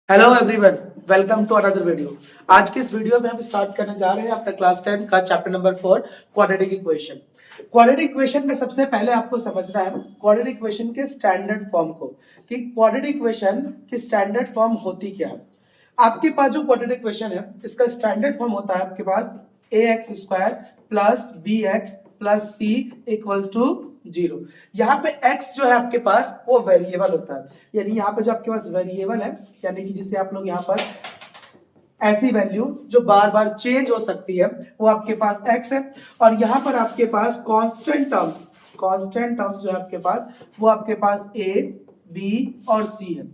Hello everyone, welcome to another video. आज के इस वीडियो में हम स्टार्ट करने जा रहे हैं अपने क्लास 10 का chapter number 4 quadratic equation. Quadratic equation में सबसे पहले आपको समझना है क्वाड्रेटिक इक्वेशन के स्टैंडर्ड फॉर्म को, कि क्वाड्रेटिक इक्वेशन की स्टैंडर्ड फॉर्म होती क्या है। आपके पास जो क्वाड्रेटिक इक्वेशन है इसका स्टैंडर्ड फॉर्म होता है आपके पास ax² plus bx plus c equals to 0। यहाँ पे x जो है आपके पास वो वेरिएबल होता है, यानी यहाँ पे जो आपके पास वेरिएबल है, यानी कि जिसे आप लोग यहाँ पर ऐसी वैल्यू जो बार बार चेंज हो सकती है वो आपके पास x है। और यहाँ पर आपके पास कांस्टेंट टर्म्स जो है आपके पास वो आपके पास a b और c है।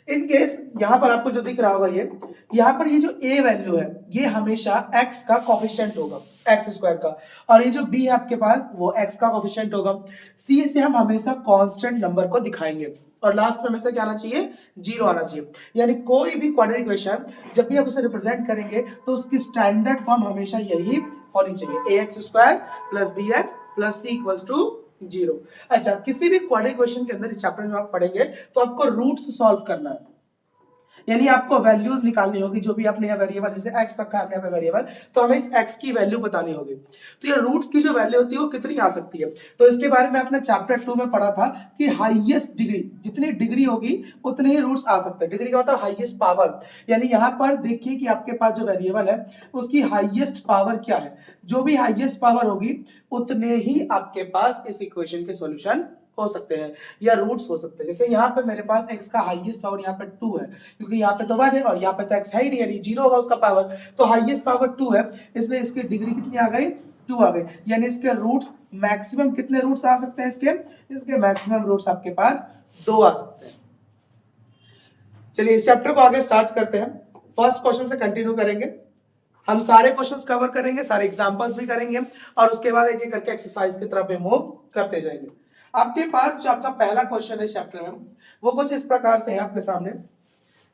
इन केस यहां पर आपको जो दिख रहा होगा ये यहाँ पर ये जो a वैल्यू है ये हमेशा x का कोफिशिएंट होगा, x² का, और ये जो b है आपके पास वो x का कोफिशिएंट होगा। c से हम हमेशा कांस्टेंट नंबर को दिखाएंगे और लास्ट में हमेशा क्या आना चाहिए, 0 आना चाहिए। यानी कोई भी क्वाड्रेटिक इक्वेशन जब भी आप उसे रिप्रेजेंट करेंगे तो उसकी स्टैंडर्ड फॉर्म हमेशा यही होनी चाहिए, ax² plus bx plus c equals to 0। अच्छा, किसी भी क्वाड्रेटिक इक्वेशन के अंदर इस चैप्टर में आप पढ़ेंगे तो आपको रूट्स सॉल्व करना है, यानी आपको वैल्यूज निकालनी होगी। जो भी आपने यहाँ वेरिएबल जैसे x रखा है आपने यहाँ वेरिएबल, तो हमें इस x की वैल्यू बतानी होगी। तो ये रूट्स की जो वैल्यू होती है वो कितनी आ सकती है, तो इसके बारे में आपने चैप्टर 2 में पढ़ा था कि हाईएस्ट डिग्री, जितनी डिग्री होगी उतने ही रूट्स आ सकते हैं। डिग्री का मतलब हाईएस्ट पावर, यानी यहाँ पर देखिए कि आपके पास जो वेरिएबल है उसकी हाईएस्ट पावर क्या है। जो भी हाईएस्ट पावर होगी उतने ही आपके पास इस इक्वेशन के सॉल्यूशन हो सकते हैं या रूट्स हो सकते हैं। जैसे यहाँ पे मेरे पास x का हाईएस्ट पावर यहाँ पे 2 है, क्योंकि यहाँ पे तो 1 है और यहाँ पे तो x है ही नहीं, यानी 0 होगा उसका पावर, तो हाईएस्ट पावर 2 है, इसलिए इसकी डिग्री कितनी आ गई, 2 आ गई। यानी इसके रूट्स मैक्सिमम कितने रूट्स आ सकते हैं, इसके मैक्सिमम रूट्स आपके पास 2 आ सकते हैं। चलिए इस चैप्टर को आगे स्टार्ट करते हैं। फर्स्ट क्वेश्चन से कंटिन्यू करेंगे, हम सारे क्वेश्चंस कवर करेंगे, सारे एग्जांपल्स भी करेंगे और उसके बाद एक एक करके एक्सरसाइज की तरफ मूव करते जाएंगे। आपके पास जो आपका पहला क्वेश्चन है चैप्टर में वो कुछ इस प्रकार से है आपके सामने।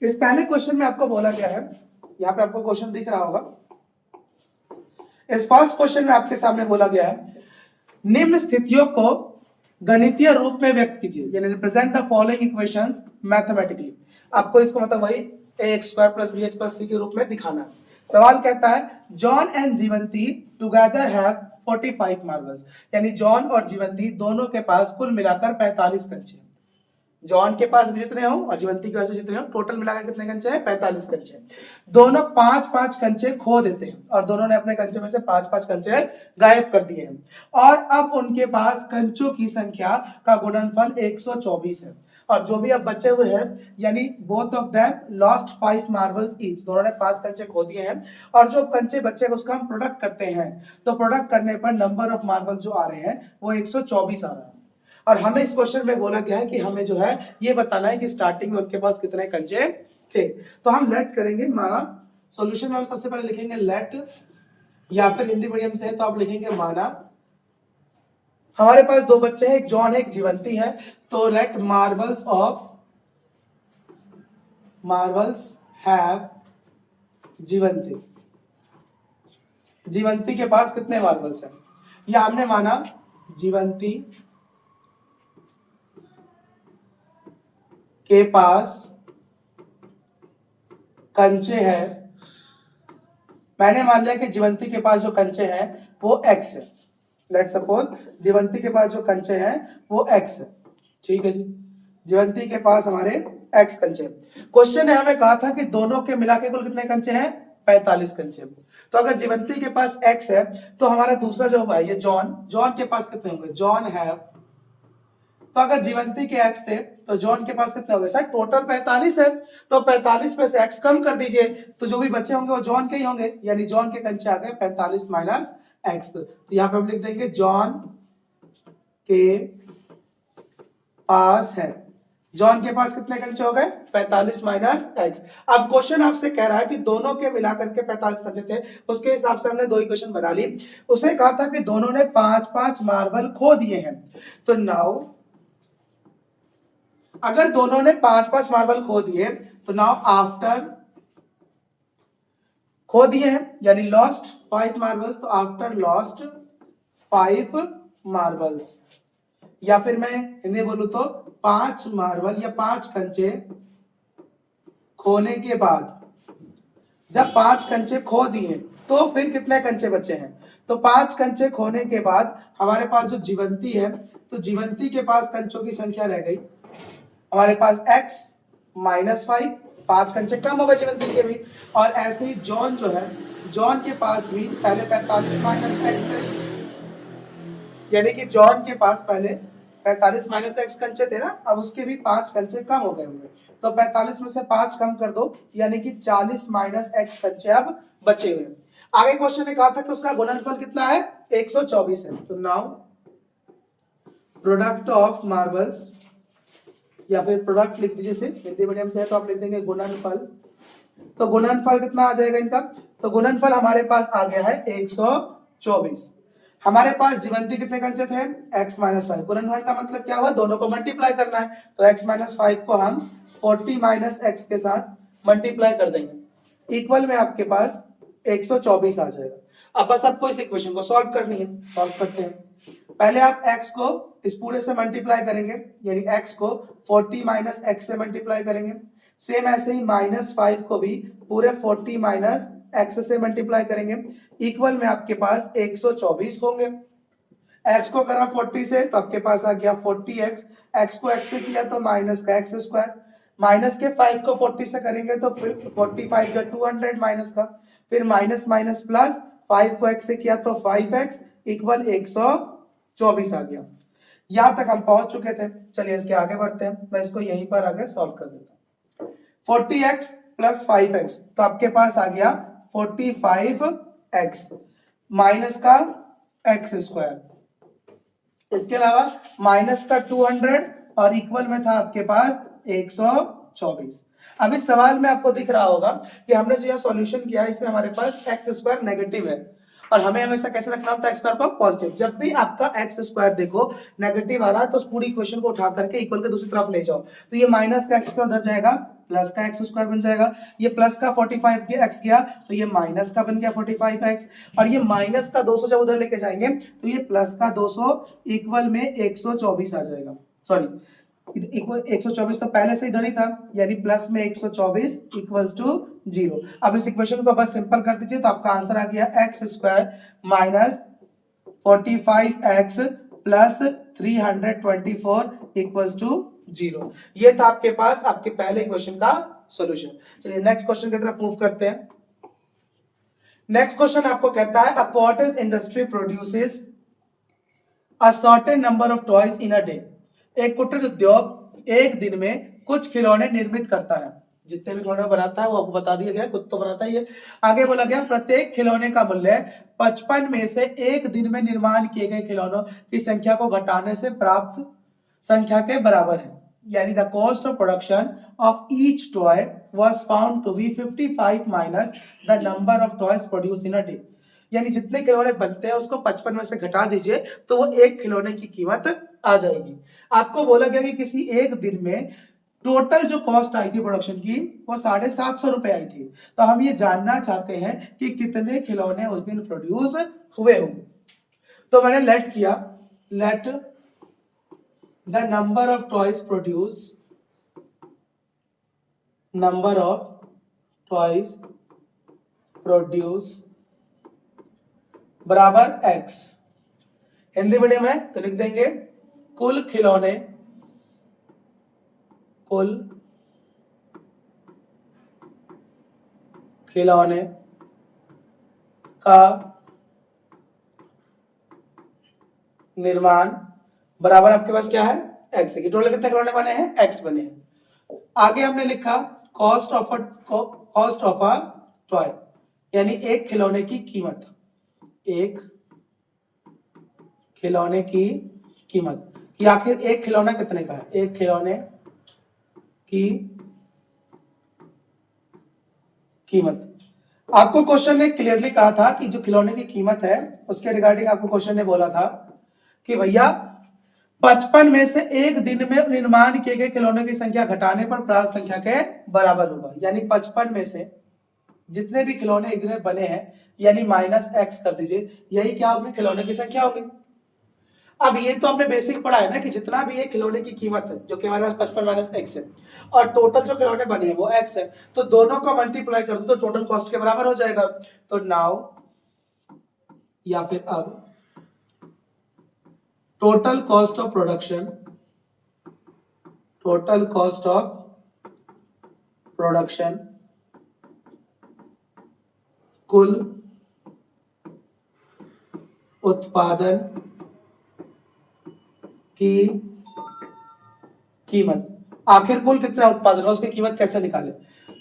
इस पहले क्वेश्चन में आपको बोला गया है, यहाँ पे आपको क्वेश्चन दिख रहा होगा। इस फर्स्ट क्वेश्चन में आपके सामने बोला गया है निम्न स्थितियों को गणितीय रूप में व्यक्त कीजिए, यानी represent the following equations mathematically. आपको इसको मतलब वही ax² plus bx plus c के रूप में दिखाना है। सवाल कहता है John and Jivanti together have 45 marbles, यानी जॉन और जीवंती दोनों के पास कुल मिलाकर 45 कंचे। जॉन के पास भी जितने हो और जीवंती के पास भी जितने हो, टोटल मिलाकर कितने कंचे हैं, 45 कंचे। दोनों 5-5 कंचे खो देते हैं और दोनों ने अपने कंचे में से 5-5 कंचे गायब कर दिए हैं, और अब उनके पास कंचों की संख्या का गुणनफल 124 है। और जो भी अब बचे हुए हैं, यानी both of them lost 5 marbles each, दोनों ने 5 कंचे खो दिए हैं, और जो कंचे बचे उसका हम प्रोडक्ट करते हैं, तो प्रोडक्ट करने पर नंबर ऑफ मार्बल जो आ रहे हैं वो 124 आ रहा है। और हमें इस क्वेश्चन में बोला गया है कि हमें जो है ये बताना है कि स्टार्टिंग में उनके पास कितने कंचे थे। तो हम लेट करेंगे, माना सॉल्यूशन में हम सबसे पहले लिखेंगे लेट, या फिर हिंदी मीडियम से है तो आप लिखेंगे माना। हमारे पास दो बच्चे हैं, एक जॉन है एक जीवंती है, तो लेट मार्बल्स हैव जीवंती। जीवंती के पास कितने मार्बल्स हैं, या हमने माना जीवंती के पास कंचे हैं। मैंने मान लिया कि जीवंती के पास जो कंचे हैं वो x है। लेट सपोज जीवंती के पास जो कंचे हैं वो x है, ठीक है जी। जीवंती के पास हमारे x कंचे। क्वेश्चन ने हमें कहा था कि दोनों के मिला के कुल कितने कंचे हैं, 45 कंचे। तो अगर जीवंती के पास x है तो हमारा दूसरा जो भाई है जॉन के पास कितने होंगे, जॉन हैव। तो अगर जीवंती के x थे तो जॉन के पास कितने हो गए, सर टोटल 45 है, तो 45 में से x कम कर दीजिए तो जो भी बचे होंगे वो जॉन के ही होंगे, यानी जॉन के कंचे आ गए 45 माइनस x। तो यहाँ पे हम लिख देंगे जॉन के पास है, जॉन के पास कितने कंचे हो गए, 45 माइनस x। अब क्वेश्चन आपसे कह रहा है कि दोनों के मिलाकर के 45 कंचे थे, उसके हिसाब से हमने दो इक्वेशन बना ली। उसने कहा था कि दोनों ने 5-5 मार्बल खो दिए हैं, तो नाउ अगर दोनों ने 5-5 मार्बल खो दिए तो नाउ आफ्टर खो दिए हैं यानी लॉस्ट 5 मार्बल्स, तो आफ्टर लॉस्ट 5 मार्बल्स, या फिर मैं हिंदी बोलूं तो 5 मार्बल या 5 कंचे खोने के बाद, जब 5 कंचे खो दिए तो फिर कितने कंचे बचे हैं? तो 5 कंचे खोने के बाद हमारे पास जो जीवंती है, तो जीवंती के पास कंचों की संख्या रह गई हमारे पास x -5, 5 कंचे कम हो गए जीवंती के भी। और ऐसे ही जॉन जो है, जॉन के पास भी पहले 45 - x थे, यानी कि जॉन के पास पहले 45 - x कंचे थे ना, अब उसके भी 5 कंचे कम हो गए होंगे। तो 45 में से 5 कम कर दो, यानी कि 40 - x कंचे अब बचे हुए। आगे क्वेश्चन ने कहा था कि उसका गुणनफल कितना है? 124 है। तो नाउ प्रोडक्ट ऑफ मार्बल्स, या फिर प्रोडक्ट लिख दीजिए, से हिंदी मीडियम से है तो आप लिख देंगे गुणनफल। तो गुणनफल कितना आ जाएगा इनका? तो गुणनफल हमारे पास आ गया है 124। हमारे पास जीवंती कितने कंचे थे? x - 5। गुणनफल का मतलब क्या हुआ? दोनों को मल्टीप्लाई करना है, तो x - 5 को हम 40 - x के साथ मल्टीप्लाई कर देंगे, इक्वल में आपके पास 124 आ जाएगा। अब बस आपको इस इक्वेशन को सॉल्व करनी है, सॉल्व करते हैं। पहले आप x को इस पूरे से मल्टीप्लाई करेंगे, यानी x को 40 - x से मल्टीप्लाई करेंगे। सेम ऐसे ही -5 को भी पूरे 40 - x से मल्टीप्लाई करेंगे, इक्वल में आपके पास 124 होंगे। x को करा 40 से तो आपके पास आ गया 40x, x को x से किया तो माइनस का x स्क्वायर, माइनस के 5 को 40 से करेंगे तो फिर 45 या 200 माइनस का, फिर माइनस माइनस प्लस, 5 को x से किया तो 5x इक्वल 124 आ गया। यहां तक हम पहुंच चुके थे। चलिए इसके आगे बढ़ते हैं, मैं इसको यहीं पर आगे सॉल्व कर देता हूं। 40x प्लस 5x, तो आपके पास आ गया 45x माइनस का x स्क्वायर, इसके अलावा माइनस का 200 और इक्वल में था आपके पास 124। अब इस सवाल में आपको दिख रहा होगा कि हमने जो यह सॉल्यूशन किया है इसमें हमारे पास एक्स स्क्वायर नेगेटिव है, और हमें हमेशा कैसे रखना होता है एक्स स्क्वायर को? पॉजिटिव। जब भी आपका एक्स स्क्वायर देखो नेगेटिव आ रहा है तो उस पूरी इक्वेशन को उठा करके इक्वल के दूसरी तरफ ले जाओ, तो ये माइनस का एक्स स्क्वायर उधर जाएगा, प्लस का एक्स स्क्वायर बन जाएगा। ये प्लस का 45 के एक्स गया तो ये माइनस का बन गया 45x, और ये माइनस का 200 जब उधर लेके जाएंगे तो ये प्लस का 200 इक्वल में 124 आ जाएगा। सॉरी, 124 तो पहले से इधर ही था, यानी प्लस में 124 इक्वल्स टू 0। अब इस इक्वेशन को बस सिंपल कर दीजिए तो आपका आंसर आ गया x square minus 45x plus 324 equals to 0। ये था आपके पास आपके पहले क्वेश्चन का सॉल्यूशन। चलिए नेक्स्ट क्वेश्चन की तरफ मूव करते हैं। नेक्स्ट क्वेश्चन आपको कहता है, a cottage industry produces a certain number of toys in a day. एक कुटीर उद्योग एक दिन में कुछ खिलौने निर्मित करता है, जितने भी खिलौने बनाता है वो आपको बता दिया गया, कुछ तो बनाता ही है। आगे बोला गया प्रत्येक खिलौने का मूल्य 55 में से एक दिन में निर्माण किए गए खिलौनों की संख्या को घटाने से प्राप्त संख्या के बराबर है, यानी the cost of production of each toy was found to be 55 minus the number of toys produce in a day. यानी जितने खिलौने बनते हैं उसको 55 में से घटा दीजिए तो वो एक खिलौने की कीमत आ जाएगी। आपको बोला गया कि किसी एक दिन में टोटल जो कॉस्ट आई थी प्रोडक्शन की वो 750 रुपए आई थी, तो हम ये जानना चाहते हैं कि कितने खिलौने उस दिन प्रोड्यूस हुए होंगे। तो मैंने लेट किया, let the number of toys produce, number of toys produce बराबर x। हिंदी मीडियम है तो लिख देंगे कुल खिलौने, कुल खिलौने का निर्माण बराबर आपके पास क्या है? x है। टोटल कितने खिलौने बने हैं? x बने हैं। आगे हमने लिखा कॉस्ट ऑफ अ टॉय, यानी एक खिलौने की कीमत, एक खिलौने की कीमत, कि आखिर एक खिलौना कितने का है, एक खिलौने की कीमत। आपको क्वेश्चन ने क्लियरली कहा था कि जो खिलौने की कीमत है उसके रिगार्डिंग आपको क्वेश्चन ने बोला था कि भैया 55 में से एक दिन में निर्माण किए गए खिलौनों की संख्या घटाने पर प्राप्त संख्या के बराबर होगा, यानी 55 में से जितने भी खिलौने एक दिन में बने हैं यानी माइनस x कर दीजिए, यही क्या होगी? खिलौने की संख्या होगी। अब ये तो हमने बेसिक पढ़ा है ना कि जितना भी ये खिलौने की कीमत है जो कि हमारे पास 55 माइनस एक्स है और टोटल जो खिलौने बने हैं वो एक्स है, तो दोनों को मल्टीप्लाई कर दो तो टोटल कॉस्ट के बराबर हो जाएगा। तो नाउ या फिर अब total cost of production, total cost of production, कुल उत्पादन की कीमत, आखिर कुल कितना उत्पादन है उसकी कीमत कैसे निकाले।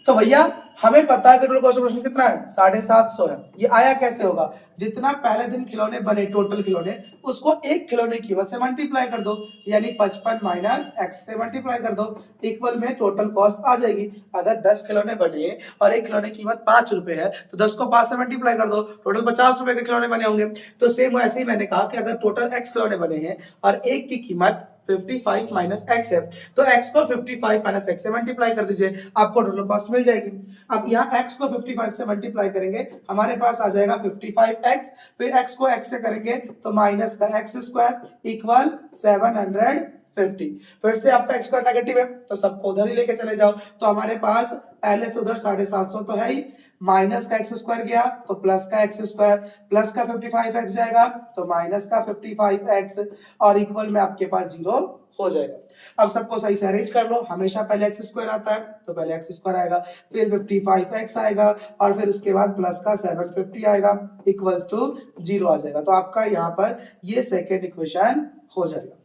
तो भैया हमें पता है कि टोटल कॉस्ट ऑफ प्रोडक्शन कितना है 750 है। ये आया कैसे होगा, जितना पहले दिन खिलौने बने टोटल खिलौने उसको एक खिलौने की कीमत से मल्टीप्लाई कर दो, यानी 55 माइनस एक्स से मल्टीप्लाई कर दो, इक्वल में टोटल कॉस्ट आ जाएगी। अगर 10 खिलौने बने और एक खिलौने की कीमत 5 रुपए है तो 10 को 5 से मल्टीप्लाई कर दो, टोटल 50 रुपए के खिलौने बने होंगे। तो सेम ऐसे ही मैंने कहा कि अगर टोटल एक्स खिलौने बने हैं और एक की कीमत 55 माइनस एक्स है तो x को 55 माइनस एक्स से मल्टीप्लाई कर दीजिए, आपको टोटल कॉस्ट मिल जाएगी। अब यहाँ x को 55 से मल्टीप्लाई करेंगे हमारे पास आ जाएगा 55x, फिर x को x से करेंगे तो माइनस का एक्स स्क्वायर इक्वल 750। फिर से आपका x स्क्वायर नेगेटिव है तो सबको उधर ही लेके चले जाओ, तो हमारे पास पहले से उधर 750 तो है ही, माइनस का एक्स स्क्वायर गया तो प्लस का एक्स स्क्वायर, प्लस का 55x जाएगा तो माइनस का 55x और इक्वल में आपके पास 0 हो जाएगा। अब सबको सही से अरेंज कर लो, हमेशा पहले एक्स स्क्वायर आता है तो पहले एक्स स्क्वायर आएगा, फिर 55x आएगा और फिर उसके बाद प्लस का 750 आएगा इक्वल्स टू 0 आ जाएगा। तो आपका यहाँ पर ये सेकेंड इक्वेशन हो जाएगा।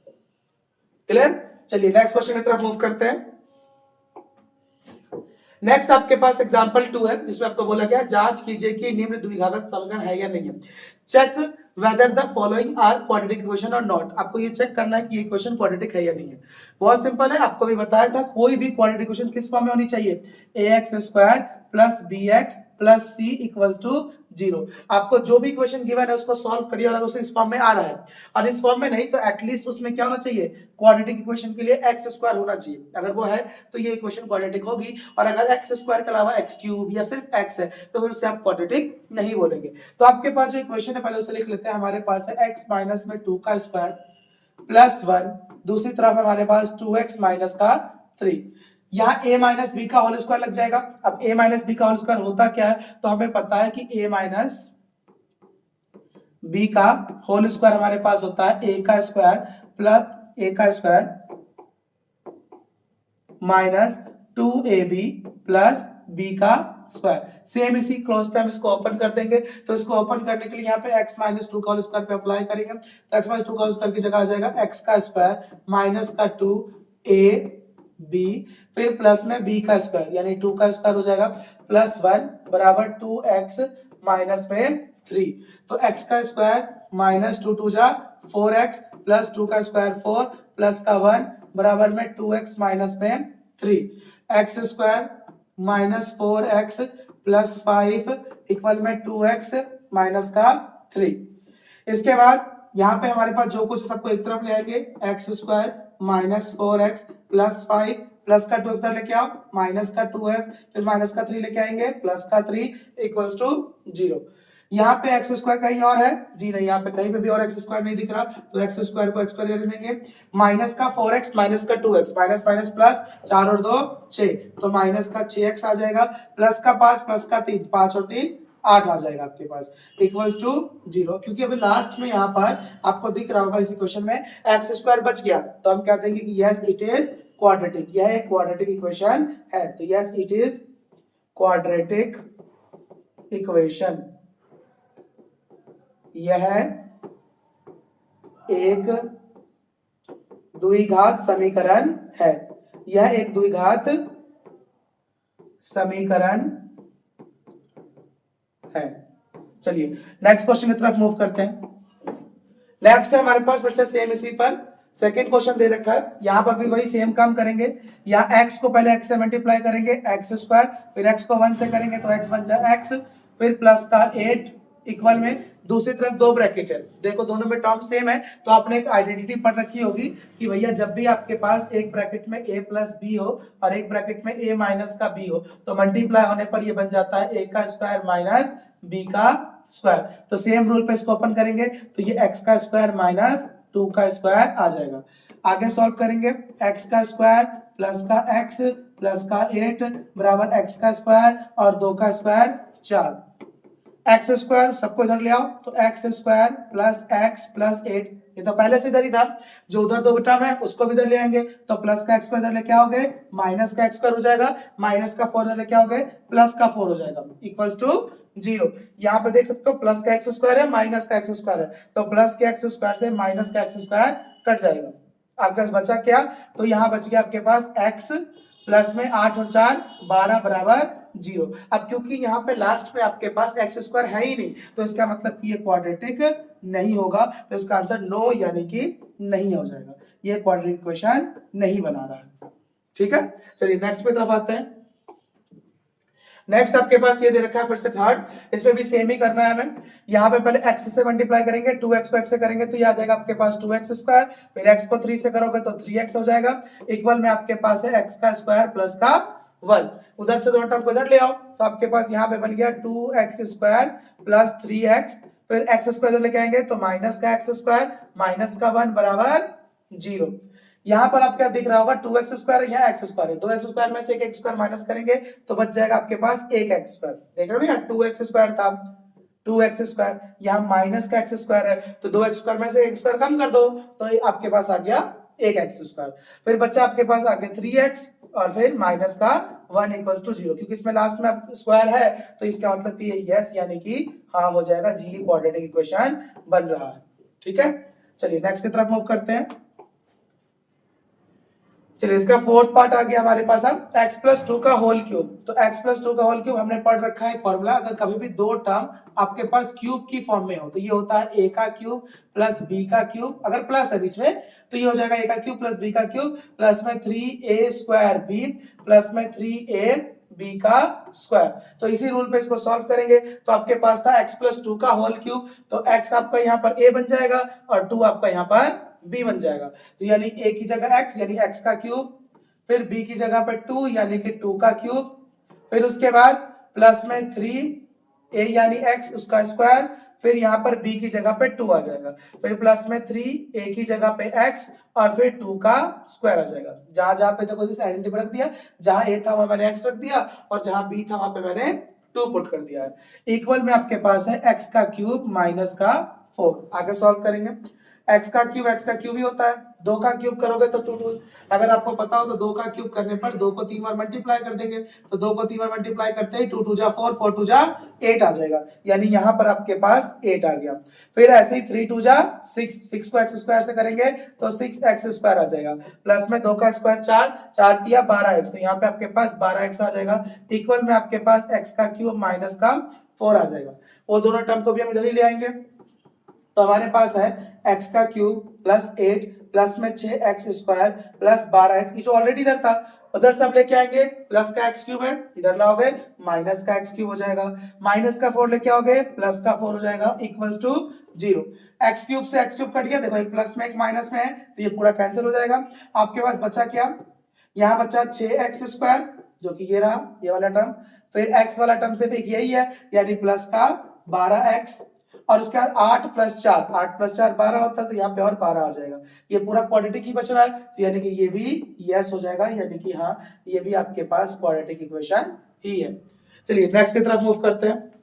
क्लियर? चलिए नेक्स्ट क्वेश्चन की तरफ मूव करते हैं। नेक्स्ट आपके पास एग्जांपल 2 है जिसमें आपको बोला गया जांच कीजिए कि निम्न द्विघात समीकरण है या नहीं है। Check whether the following are quadratic equation और नॉट। आपको ये चेक करना है कि ये इक्वेशन क्वाड्रेटिक है या नहीं है। बहुत सिंपल है, आपको भी बताया था कोई भी क्वाड्रेटिक इक्वेशन किस फॉर्म में होनी चाहिए, ax square plus bx plus c equals to 0। आपको जो भी इक्वेशन गिवन है उसको सॉल्व करिए और उसे इस फॉर्म में आ रहा है और इस फॉर्म में नहीं तो एटलीस्ट उसमें क्या होना चाहिए, क्वाड्रेटिक इक्वेशन के लिए एक्स स्क्वायर होना चाहिए। अगर वो है तो ये इक्वेशन क्वाड्रेटिक होगी, और अगर एक्स स्क्वायर के अलावा एक्स क्यूब या सिर्फ एक्स है तो फिर उसे आप क्वाड्रेटिक नहीं बोलेंगे। तो आपके पास जो इक्वेशन है पहले उसे लिख लेते हैं। हमारे पास है x माइनस में 2 का स्क्वायर प्लस 1, दूसरी तरफ हमारे पास 2x माइनस का 3, यहाँ a माइनस बी का होल स्क्वायर लग जाएगा। अब a माइनस बी का होल स्क्वायर होता क्या है, तो हमें पता है कि a माइनस बी का होल स्क्वायर हमारे पास होता है a का स्क्वायर प्लस a का square minus 2ab plus b का स्क्वायर। सेम इसी क्लोज पे हम इसको ओपन कर देंगे, तो इसको ओपन करने के लिए यहाँ पे x माइनस 2 का होल स्क्वायर पे अप्लाई करेंगे तो x माइनस 2 का होल स्क्वायर की जगह आ जाएगा x का स्क्वायर माइनस का 2ab, फिर प्लस में b का स्क्वायर यानी 2 का स्क्वायर हो जाएगा प्लस 1 बराबर 2x माइनस में 3। तो x का स्क्वायर माइनस 2 2 जा 4x प्लस 2 का स्क्वायर 4 प्लस का 1 बराबर में 2x माइनस में 3, x square minus 4x plus 5 equal में 2x माइनस का 3। इसके बाद यहाँ पे हमारे पास जो कुछ सबको एक तरफ ले आएंगे, x square minus 4x plus 5 plus का 2x लेके आओ माइनस का 2x, फिर माइनस का 3 लेके आएंगे प्लस का 3 इक्वल्स टू 0। यहाँ पे एक्स स्क्वायर कहीं और है जी नहीं, यहाँ पे कहीं पे भी और एक्स स्क्वायर नहीं दिख रहा, तो एक्स स्क्वायर को एक्स स्क्वायर ले देंगे, माइनस का 4x माइनस का 2x, माइनस माइनस प्लस 4 और 2 6, तो माइनस का 6x आ जाएगा, प्लस का 5 प्लस का 3 5 और 3 8 आ जाएगा आपके पास इक्वल्स टू 0। क्योंकि अभी लास्ट में यहाँ पर आपको दिख रहा होगा इस इक्वेशन में एक्स स्क्वायर बच गया तो हम कह देंगे कि यस इट इज क्वाड्रेटिक, यह एक क्वाड्रेटिक इक्वेशन है। तो yes it is quadratic equation, यह एक द्विघात समीकरण है, यह एक द्विघात समीकरण है। चलिए नेक्स्ट क्वेश्चन की तरफ मूव करते हैं। नेक्स्ट है हमारे पास फिर से सेम इसी पर सेकेंड क्वेश्चन दे रखा है, यहां पर भी वही सेम काम करेंगे। यहाँ x को पहले x से मल्टीप्लाई करेंगे एक्स स्क्वायर, फिर x को 1 से करेंगे तो x बन जाए x, फिर प्लस का 8 इक्वल में दूसरी तरफ दो ब्रैकेट है, देखो दोनों में टर्म सेम है तो आपने एक आइडेंटिटी पढ़ रखी होगी कि भैया जब भी आपके पास एक ब्रैकेट में a प्लस बी हो और एक ब्रैकेट में a माइनस का b हो तो मल्टीप्लाई होने पर ये बन जाता है a का स्क्वायर माइनस b का स्क्वायर। तो सेम रूल पे इसको ओपन करेंगे तो ये x का स्क्वायर माइनस 2 का स्क्वायर आ जाएगा। आगे सॉल्व करेंगे, x का स्क्वायर प्लस का x प्लस का 8 बराबर x का स्क्वायर और 2 का स्क्वायर 4। एक्स स्क्वायर सबको इधर ले आओ, तो x square plus x plus 8, ये तो पहले से इधर ही था, जो उधर दो टर्म है उसको भी इधर ले आएंगे, तो प्लस का एक्स स्क्वायर इधर लेके आओगे माइनस का एक्स स्क्वायर हो जाएगा, माइनस का 4 इधर लेके आओगे प्लस का 4 हो जाएगा इक्वल्स टू 0। यहाँ पे देख सकते हो प्लस का एक्स स्क्वायर है माइनस का एक्स स्क्वायर है, तो प्लस के एक्स स्क्वायर से माइनस का एक्स स्क्वायर कट जाएगा। आपके पास बचा क्या, तो यहाँ बच गया आपके पास x प्लस में 8 और 4 12 बराबर 0। अब क्योंकि यहाँ पे लास्ट में आपके पास एक्स स्क्वायर है ही नहीं, तो इसका मतलब कि ये क्वाड्रेटिक नहीं होगा, तो इसका आंसर नो यानी कि नहीं हो जाएगा, ये क्वाड्रेटिक इक्वेशन नहीं बना रहा है। ठीक है, चलिए नेक्स्ट पे तरफ आते हैं। नेक्स्ट आपके पास ये दे रखा है फिर से थर्ड, इसमें भी सेम ही करना है हमें। यहाँ पे पहले x से मल्टीप्लाई करेंगे, 2x को x से करेंगे तो ये आ जाएगा आपके पास 2x स्क्वायर, फिर x को 3 से करोगे तो 3x हो जाएगा, इक्वल में आपके पास है x का स्क्वायर प्लस का 1। उधर से दोनों टर्म को इधर ले आओ, तो आपके पास यहाँ पे बन गया 2x स्क्वायर प्लस 3x, फिर x स्क्वायर लेके आएंगे तो माइनस का x स्क्वायर माइनस का 1 बराबर 0। यहाँ पर आप क्या दिख रहा होगा 2x स्क्वायर, यहाँ x स्क्वायर है, 2x स्क्वायर में से एक x स्क्वायर माइनस करेंगे तो बच जाएगा आपके पास एक x स्क्वायर। देख रहे हो यहाँ 2x स्क्वायर था, 2x स्क्वायर, यहाँ माइनस का x स्क्वायर है, तो 2x स्क्वायर में से एक स्क्वायर कम कर दो तो आपके पास आ गया एक x स्क्वायर, फिर बच्चा आपके पास आगे 3x और फिर माइनस का 1 इक्वल्स टू 0, क्योंकि इसमें लास्ट में स्क्वायर है तो इसका मतलब कि यस यानी कि हाँ हो जाएगा, जी क्वाड्रेटिक इक्वेशन बन रहा है। ठीक है, चलिए नेक्स्ट की तरफ मूव करते हैं। चलिए इसका फोर्थ पार्ट आ गया हमारे पास अब x प्लस 2 का होल क्यूब। तो x प्लस 2 का होल क्यूब हमने पढ़ रखा है फॉर्मूला, अगर कभी भी दो टर्म आपके पास क्यूब की फॉर्म में हो तो ये होता है a का क्यूब प्लस b का क्यूब, अगर प्लस है बीच में तो ये हो जाएगा a का क्यूब प्लस b का क्यूब प्लस में 3a स्क्वायर b प्लस में 3a b का स्क्वायर। तो इसी रूल पे इसको सॉल्व करेंगे, तो आपके पास था x प्लस 2 का होल क्यूब, तो x आपका यहाँ पर a बन जाएगा और 2 आपका यहाँ पर b बन जाएगा, तो यानी a की जगह x यानी x का क्यूब, फिर b की जगह पे 2 यानी कि 2 का क्यूब, फिर उसके बाद प्लस में 3a यानी x उसका स्क्वायर, फिर यहाँ पर b की जगह पे 2 आ जाएगा, फिर प्लस में 3a की जगह पे x और फिर 2 का स्क्वायर आ जाएगा। जहां जहां पे देखो जैसे आइडेंटिटी रख दिया, जहां a था वहां मैंने x रख दिया और जहां b था वहां पे मैंने 2 पुट कर दिया है। इक्वल में आपके पास है x का क्यूब माइनस का 4। आगे सॉल्व करेंगे, x का क्यूब ही होता है, 2 का क्यूब करोगे तो 2 अगर आपको पता हो तो 2 का क्यूब करने पर 2 को 3 बार मल्टीप्लाई कर देंगे, तो 2 को 3 बार मल्टीप्लाई करते ही 2 2 जा 4 4 2 जा 8 आ जाएगा, यानी यहाँ पर आपके पास 8 आ गया। फिर ऐसे ही 3 2 जा 6, 6 को x स्क्वायर से करेंगे तो 6x स्क्वायर आ जाएगा, प्लस में 2 का स्क्वायर 4 4 दिया 12x, तो यहाँ पे आपके पास 12x आ जाएगा, इक्वल में आपके पास x का क्यूब माइनस का 4 आ जाएगा। वो दोनों टर्म को भी हम इधर ही ले आएंगे, तो हमारे पास है x का क्यूब प्लस 8 प्लस में 6x स्क्वायर प्लस 12x, ये जो ऑलरेडी इधर था उधर सब लेके आएंगे, प्लस का x क्यूब है इधर लाओगे माइनस का x क्यूब हो जाएगा, माइनस का 4 लेके आओगे प्लस का 4 हो जाएगा इक्वल्स टू 0। x क्यूब से x क्यूब कट गया, देखो एक प्लस में एक माइनस में है तो ये पूरा कैंसिल हो जाएगा। आपके पास बचा क्या, यहाँ बचा 6x स्क्वायर जो कि ये रहा ये वाला टर्म, फिर x वाला टर्म सिर्फ एक यही है यानी प्लस का 12x, और उसके बाद 8 प्लस 4 12 होता है तो यहाँ पे और 12 आ जाएगा, ये पूरा क्वाड्रेटिक ही बच रहा है, तो यानी कि ये भी यस हो जाएगा, यानी कि हाँ ये भी आपके पास क्वाड्रेटिक इक्वेशन ही है। चलिए नेक्स्ट की तरफ मूव करते हैं।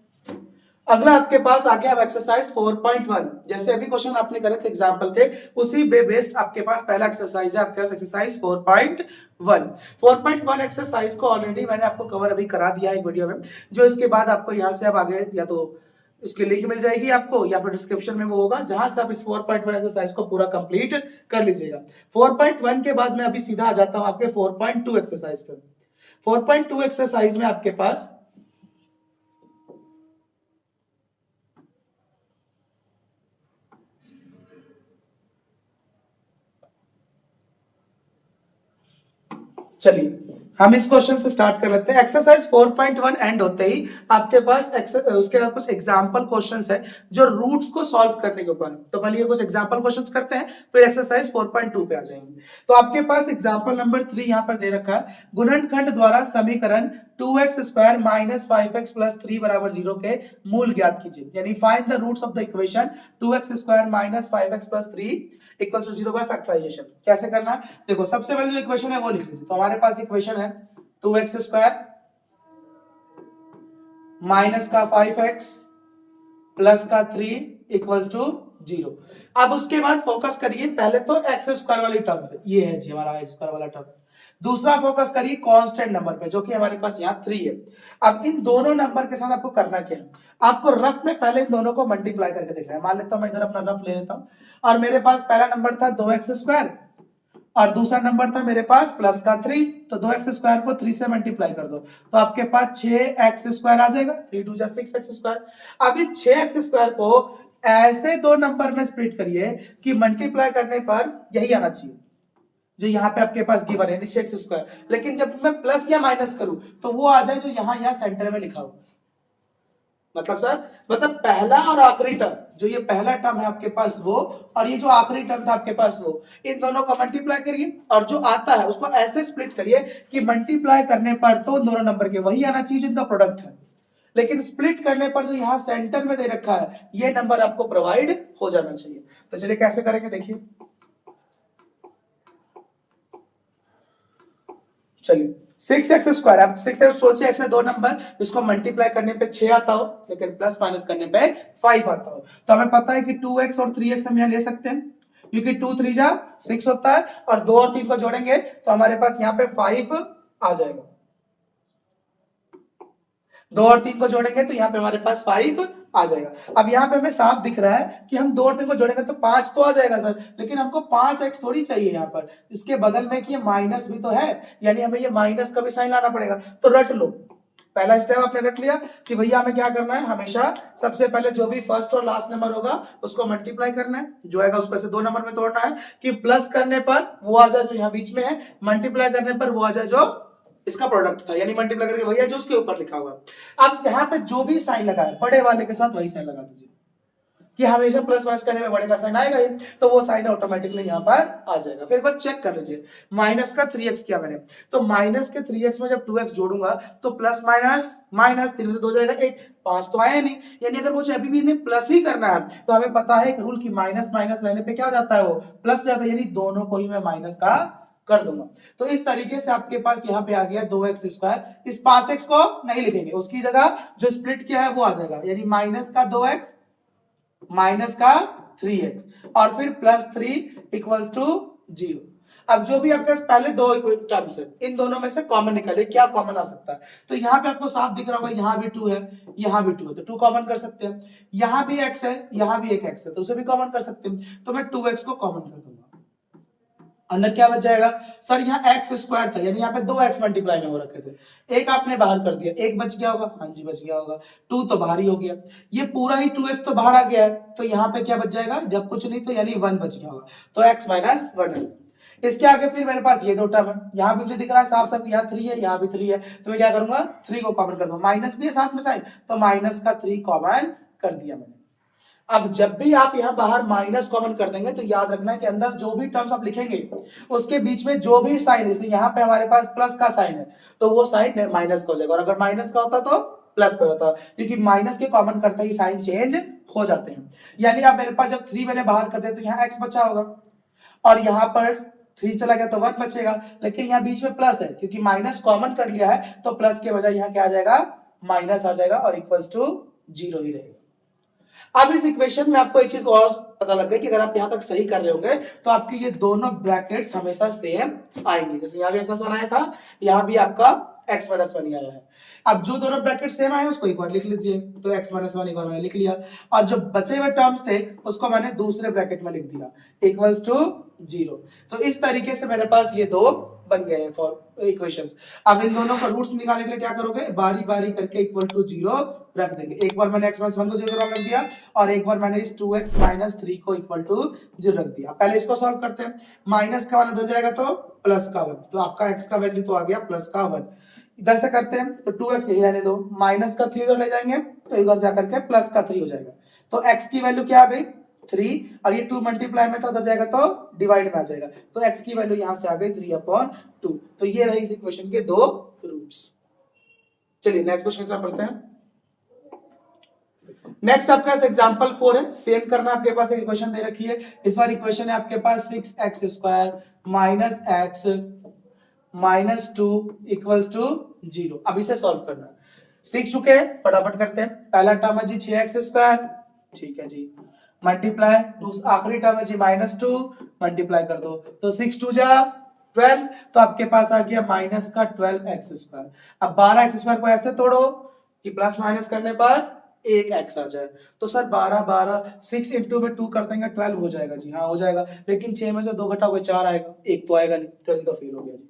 अगला आपके पास आ गया एक्सरसाइज 4.1, जैसे अभी क्वेश्चन आपने करे थे एग्जांपल के उसी बेस्ड आपके पास पहला एक्सरसाइज है आपके पास एक्सरसाइज 4.1। 4.1 एक्सरसाइज को ऑलरेडी मैंने आपको कवर अभी करा दिया है एक वीडियो में, जो इसके बाद आपको यहाँ से अब आगे या तो इसकी लिंक मिल जाएगी आपको या फिर डिस्क्रिप्शन में वो होगा, जहां से आप इस 4.1 एक्सरसाइज को पूरा कंप्लीट कर लीजिएगा। 4.1 के बाद मैं अभी सीधा आ जाता हूं आपके 4.2 एक्सरसाइज पे। 4.2 एक्सरसाइज में आपके पास चलिए हम इस क्वेश्चन से स्टार्ट कर लेते हैं। एक्सरसाइज 4.1 एंड होते ही आपके पास उसके बाद कुछ एग्जांपल क्वेश्चंस है जो रूट्स को सॉल्व करने के ऊपर, तो पहले ये कुछ एग्जांपल क्वेश्चंस करते हैं फिर एक्सरसाइज 4.2 पे आ जाएंगे। तो आपके पास एग्जांपल नंबर 3 यहां पर दे रखा है, गुणनखंड द्वारा समीकरण 2x square minus 5x plus 3 बराबर 0 के मूल ज्ञात कीजिए, यानी find the roots of the equation 2x square minus 5x plus 3 equals to 0 by factorisation. कैसे करना है देखो, सबसे पहले जो इक्वेशन है वो लिख लीजिए। तो हमारे पास इक्वेशन है 2x स्क्वायर माइनस का 5x प्लस का 3 इक्वल्स टू 0। अब उसके बाद फोकस करिए पहले तो एक्स स्क्वायर वाली टर्म पे, ये है जी हमारा एक्स स्क्वायर वाला टर्म। दूसरा फोकस करिए कांस्टेंट नंबर पे जो कि हमारे पास यहाँ 3 है। अब इन दोनों नंबर के साथ आपको करना क्या है, आपको रफ में पहले इन दोनों को मल्टीप्लाई करके देखना है। मान लेता हूं मैं इधर अपना रफ ले लेता हूं, और मेरे पास पहला नंबर था 2x स्क्वायर और दूसरा नंबर था मेरे पास प्लस का 3, तो 2x स्क्वायर को 3 से मल्टीप्लाई कर दो तो आपके पास 6x स्क्वायर आ जाएगा, 3 2 6x स्क्वायर। अब इस 6x स्क्वायर को ऐसे दो नंबर में स्प्लिट करिए कि मल्टीप्लाई करने पर यही आना चाहिए जो यहाँ पे आपके पास गिवन है 6x स्क्वायर, लेकिन जब मैं प्लस या माइनस करूं तो वो आ जाए जो यहाँ सेंटर में लिखा हो। मतलब सर, मतलब पहला और आखिरी टर्म, जो ये पहला टर्म है आपके पास वो, और ये जो आखिरी टर्म था आपके पास वो, इन दोनों का मल्टीप्लाई करिए और जो आता है उसको ऐसे स्प्लिट करिए कि मल्टीप्लाई करने पर तो दोनों नंबर के वही आना चाहिए जिनका प्रोडक्ट है, लेकिन स्प्लिट करने पर जो यहाँ सेंटर में दे रखा है ये नंबर आपको प्रोवाइड हो जाना चाहिए। तो चलिए कैसे करेंगे देखिए, चलिए 6x स्क्वायर, अब 6x सोचिए ऐसे दो नंबर इसको मल्टीप्लाई करने पे 6 आता हो लेकिन प्लस माइनस करने पे 5 आता हो, तो हमें पता है कि 2x और 3x हम यहाँ ले सकते हैं क्योंकि 2 3 जा 6 होता है और 2 और 3 को जोड़ेंगे तो हमारे पास यहाँ पे 5 आ जाएगा। 2 और 3 को जोड़ेंगे तो यहाँ पे हमारे पास 5 आ जाएगा। अब यहाँ पे हमें साफ दिख रहा है कि हम 2 और 3 को जोड़ेंगे तो 5 तो आ जाएगा सर, लेकिन हमको 5x थोड़ी चाहिए यहाँ पर, इसके बगल में कि ये माइनस भी तो है, यानी हमें ये माइनस का भी साइन लाना पड़ेगा। तो रट लो, पहला स्टेप आपने रट लिया कि भैया हमें क्या करना है, हमेशा सबसे पहले जो भी फर्स्ट और लास्ट नंबर होगा उसको मल्टीप्लाई करना है, जो आएगा उसको ऐसे दो नंबर में तोड़ना है कि प्लस करने पर वो आ जाए जो यहाँ बीच में है, मल्टीप्लाई करने पर वो आ जाए जो इसका प्रोडक्ट था, यानी मल्टीप्लाई करके भैया जो उसके ऊपर लिखा हुआ। अब यहाँ पे जो भी साइन लगा है बड़े वाले के साथ वही साइन लगा दीजिए कि हमेशा प्लस माइनस करने में बड़े का साइन आएगा ही, तो वो साइन ऑटोमेटिकली यहाँ पर आ जाएगा। फिर एक बार चेक कर लीजिए, माइनस का 3x किया मैंने, तो माइनस के 3x में जब 2x जोड़ूंगा तो प्लस माइनस माइनस 3 से 2 जाएगा 1, 5 तो आया नहीं, यानी अगर मुझे अभी भी इन्हें प्लस ही करना है तो हमें पता है एक रूल की माइनस माइनस लेने पे क्या हो जाता है, वो प्लस हो जाता है, यानी दोनों को ही मैं माइनस का कर दूंगा। तो इस तरीके से आपके पास यहाँ पे आ गया 2x स्क्वायर, इस 5x को नहीं लिखेंगे, उसकी जगह जो स्प्लिट किया है वो आ जाएगा, यानी माइनस का 2x माइनस का 3x और फिर प्लस 3 इक्वल्स टू 0। अब जो भी आपके पास पहले दो टर्म्स है इन दोनों में से कॉमन निकाले, क्या कॉमन आ सकता है, तो यहाँ पे आपको साफ दिख रहा होगा यहाँ भी 2 है यहाँ भी 2 है, तो 2 कॉमन कर सकते हैं, यहाँ भी x है यहाँ भी एक x है तो उसे भी कॉमन कर सकते हैं, तो मैं 2x को कॉमन कर दूंगा। अंदर क्या बच जाएगा सर, यहाँ x स्क्वायर था यानी यहाँ पे 2x मल्टीप्लाई में हो रखे थे, एक आपने बाहर कर दिया, एक बच गया होगा, हाँ जी बच गया होगा, 2 तो बाहर ही हो गया, ये पूरा ही 2x तो बाहर आ गया है, तो यहाँ पे क्या बच जाएगा, जब कुछ नहीं तो यानी 1 बच गया होगा, तो x माइनस 1 है। इसके आगे फिर मेरे पास ये दो टर्म है, यहाँ भी मुझे दिख रहा है साफ साफ यहाँ 3 है यहाँ भी 3 है, तो मैं क्या करूंगा 3 को कॉमन कर दूंगा, माइनस भी है साथ में साइन, तो माइनस का 3 कॉमन कर दिया मैंने। अब जब भी आप यहां बाहर माइनस कॉमन कर देंगे तो याद रखना है कि अंदर जो भी टर्म्स आप लिखेंगे उसके बीच में जो भी साइन, जैसे यहाँ पे हमारे पास प्लस का साइन है तो वो साइन माइनस का हो जाएगा, और अगर माइनस का होता तो प्लस का होता, क्योंकि माइनस के कॉमन करते ही साइन चेंज हो जाते हैं। यानी अब मेरे पास जब 3 मैंने बाहर कर दिया तो यहाँ x बचा होगा और यहाँ पर 3 चला गया तो 1 बचेगा, लेकिन यहाँ बीच में प्लस है क्योंकि माइनस कॉमन कर लिया है तो प्लस के बजाय यहाँ क्या आ जाएगा, माइनस आ जाएगा और इक्वल्स टू 0 ही रहेगा। अब इस इक्वेशन में आपको एक चीज और पता लग गई कि अगर आप यहां तक सही कर रहे होंगे तो आपके ये दोनों ब्रैकेट्स हमेशा सेम आएंगे, जैसे यहाँ भी x बनाया था यहाँ भी आपका x माइनस 1 आया है। अब जो दोनों ब्रैकेट सेम आए उसको एक बार लिख लीजिए, तो x माइनस 1 एक बार मैंने लिख लिया, और जो बचे हुए टर्म्स थे उसको मैंने दूसरे ब्रैकेट में लिख दिया इक्वल्स टू 0। तो इस तरीके से मेरे पास ये दो बन गए हैं फॉर इक्वेशंस। अब इन दोनों को रूट्स निकालने के लिए क्या करोगे, बारी बारी करके इक्वल टू 0 रख देंगे। एक बार मैंने x माइनस 1 को 0 रख दिया और एक बार मैंने इस 2x माइनस 3 को इक्वल टू 0 रख दिया। पहले इसको सॉल्व करते हैं, माइनस का 1 हो जाएगा तो प्लस का 1, तो आपका x का वैल्यू तो आ गया प्लस का 1। इधर से करते हैं तो 2x यही रहने दो, माइनस का 3 इधर ले जाएंगे तो इधर जाकर के प्लस का 3 हो जाएगा, तो x की वैल्यू क्या आ गई 3, और ये 2 मल्टीप्लाई में था उधर जाएगा तो डिवाइड में आ जाएगा, तो x की वैल्यू यहां से आ गई 3/2। तो ये रही इस इक्वेशन के दो रूट्स। चलिए नेक्स्ट क्वेश्चन की तरफ बढ़ते हैं। नेक्स्ट आपके पास एग्जांपल 4 है, सेम करना। आपके पास एक इक्वेशन दे रखी है, इस बार इक्वेशन है आपके पास 6x² minus x minus 2 equals to 0। अब इसे सॉल्व करना है, सीख चुके हैं, फटाफट करते हैं। पहला टर्म है जी 6x², ठीक है जी, मल्टीप्लाई आखिरी टर्म है जी -2, मल्टीप्लाई कर दो तो 6 2 जा 12, तो आपके पास आ गया माइनस का 12x²। अब 12x² को ऐसे तोड़ो कि प्लस माइनस करने पर एक x आ जाए, तो सर 12 6 इंटू में 2 कर देंगे 12 हो जाएगा जी, हाँ हो जाएगा, लेकिन 6 में से 2 घटाओगे 4 आएगा, एक तो आएगा नहीं, तो फेल हो गया जी।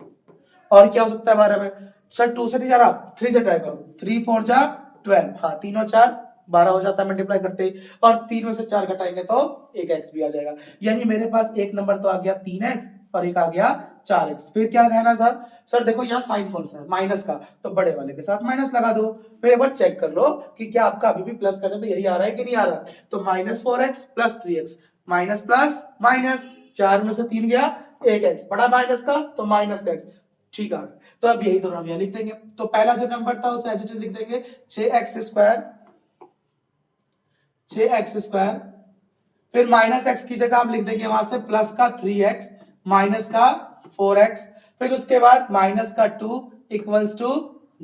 और क्या हो सकता है 12 में, सर 2 से नहीं जा रहा, 3 से ट्राई करो, 3 4 जा 12, हाँ 3 और 4 12 हो जाता है मल्टीप्लाई करते ही, और 3 में से 4 घटाएंगे तो एक x भी आ जाएगा। यानी मेरे पास एक नंबर तो आ गया 3x और एक आ गया 4x। फिर क्या कहना था सर, देखो यहाँ साइन कौन सा है, माइनस का, तो बड़े वाले के साथ माइनस लगा दो। फिर एक बार चेक कर लो कि क्या आपका अभी भी प्लस करने में यही आ रहा है कि नहीं आ रहा, तो -4x plus 3x, minus plus minus, 4 में से 3 गया, एक x बड़ा माइनस का तो माइनस x, ठीक है। तो अब यही दोनों हम यहाँ लिख देंगे, तो पहला जो नंबर था उसे एज इट इज लिख देंगे 6x², फिर माइनस x की जगह हम लिख देंगे वहां से प्लस का 3x माइनस का 4x, फिर उसके बाद माइनस का 2 इक्वल्स टू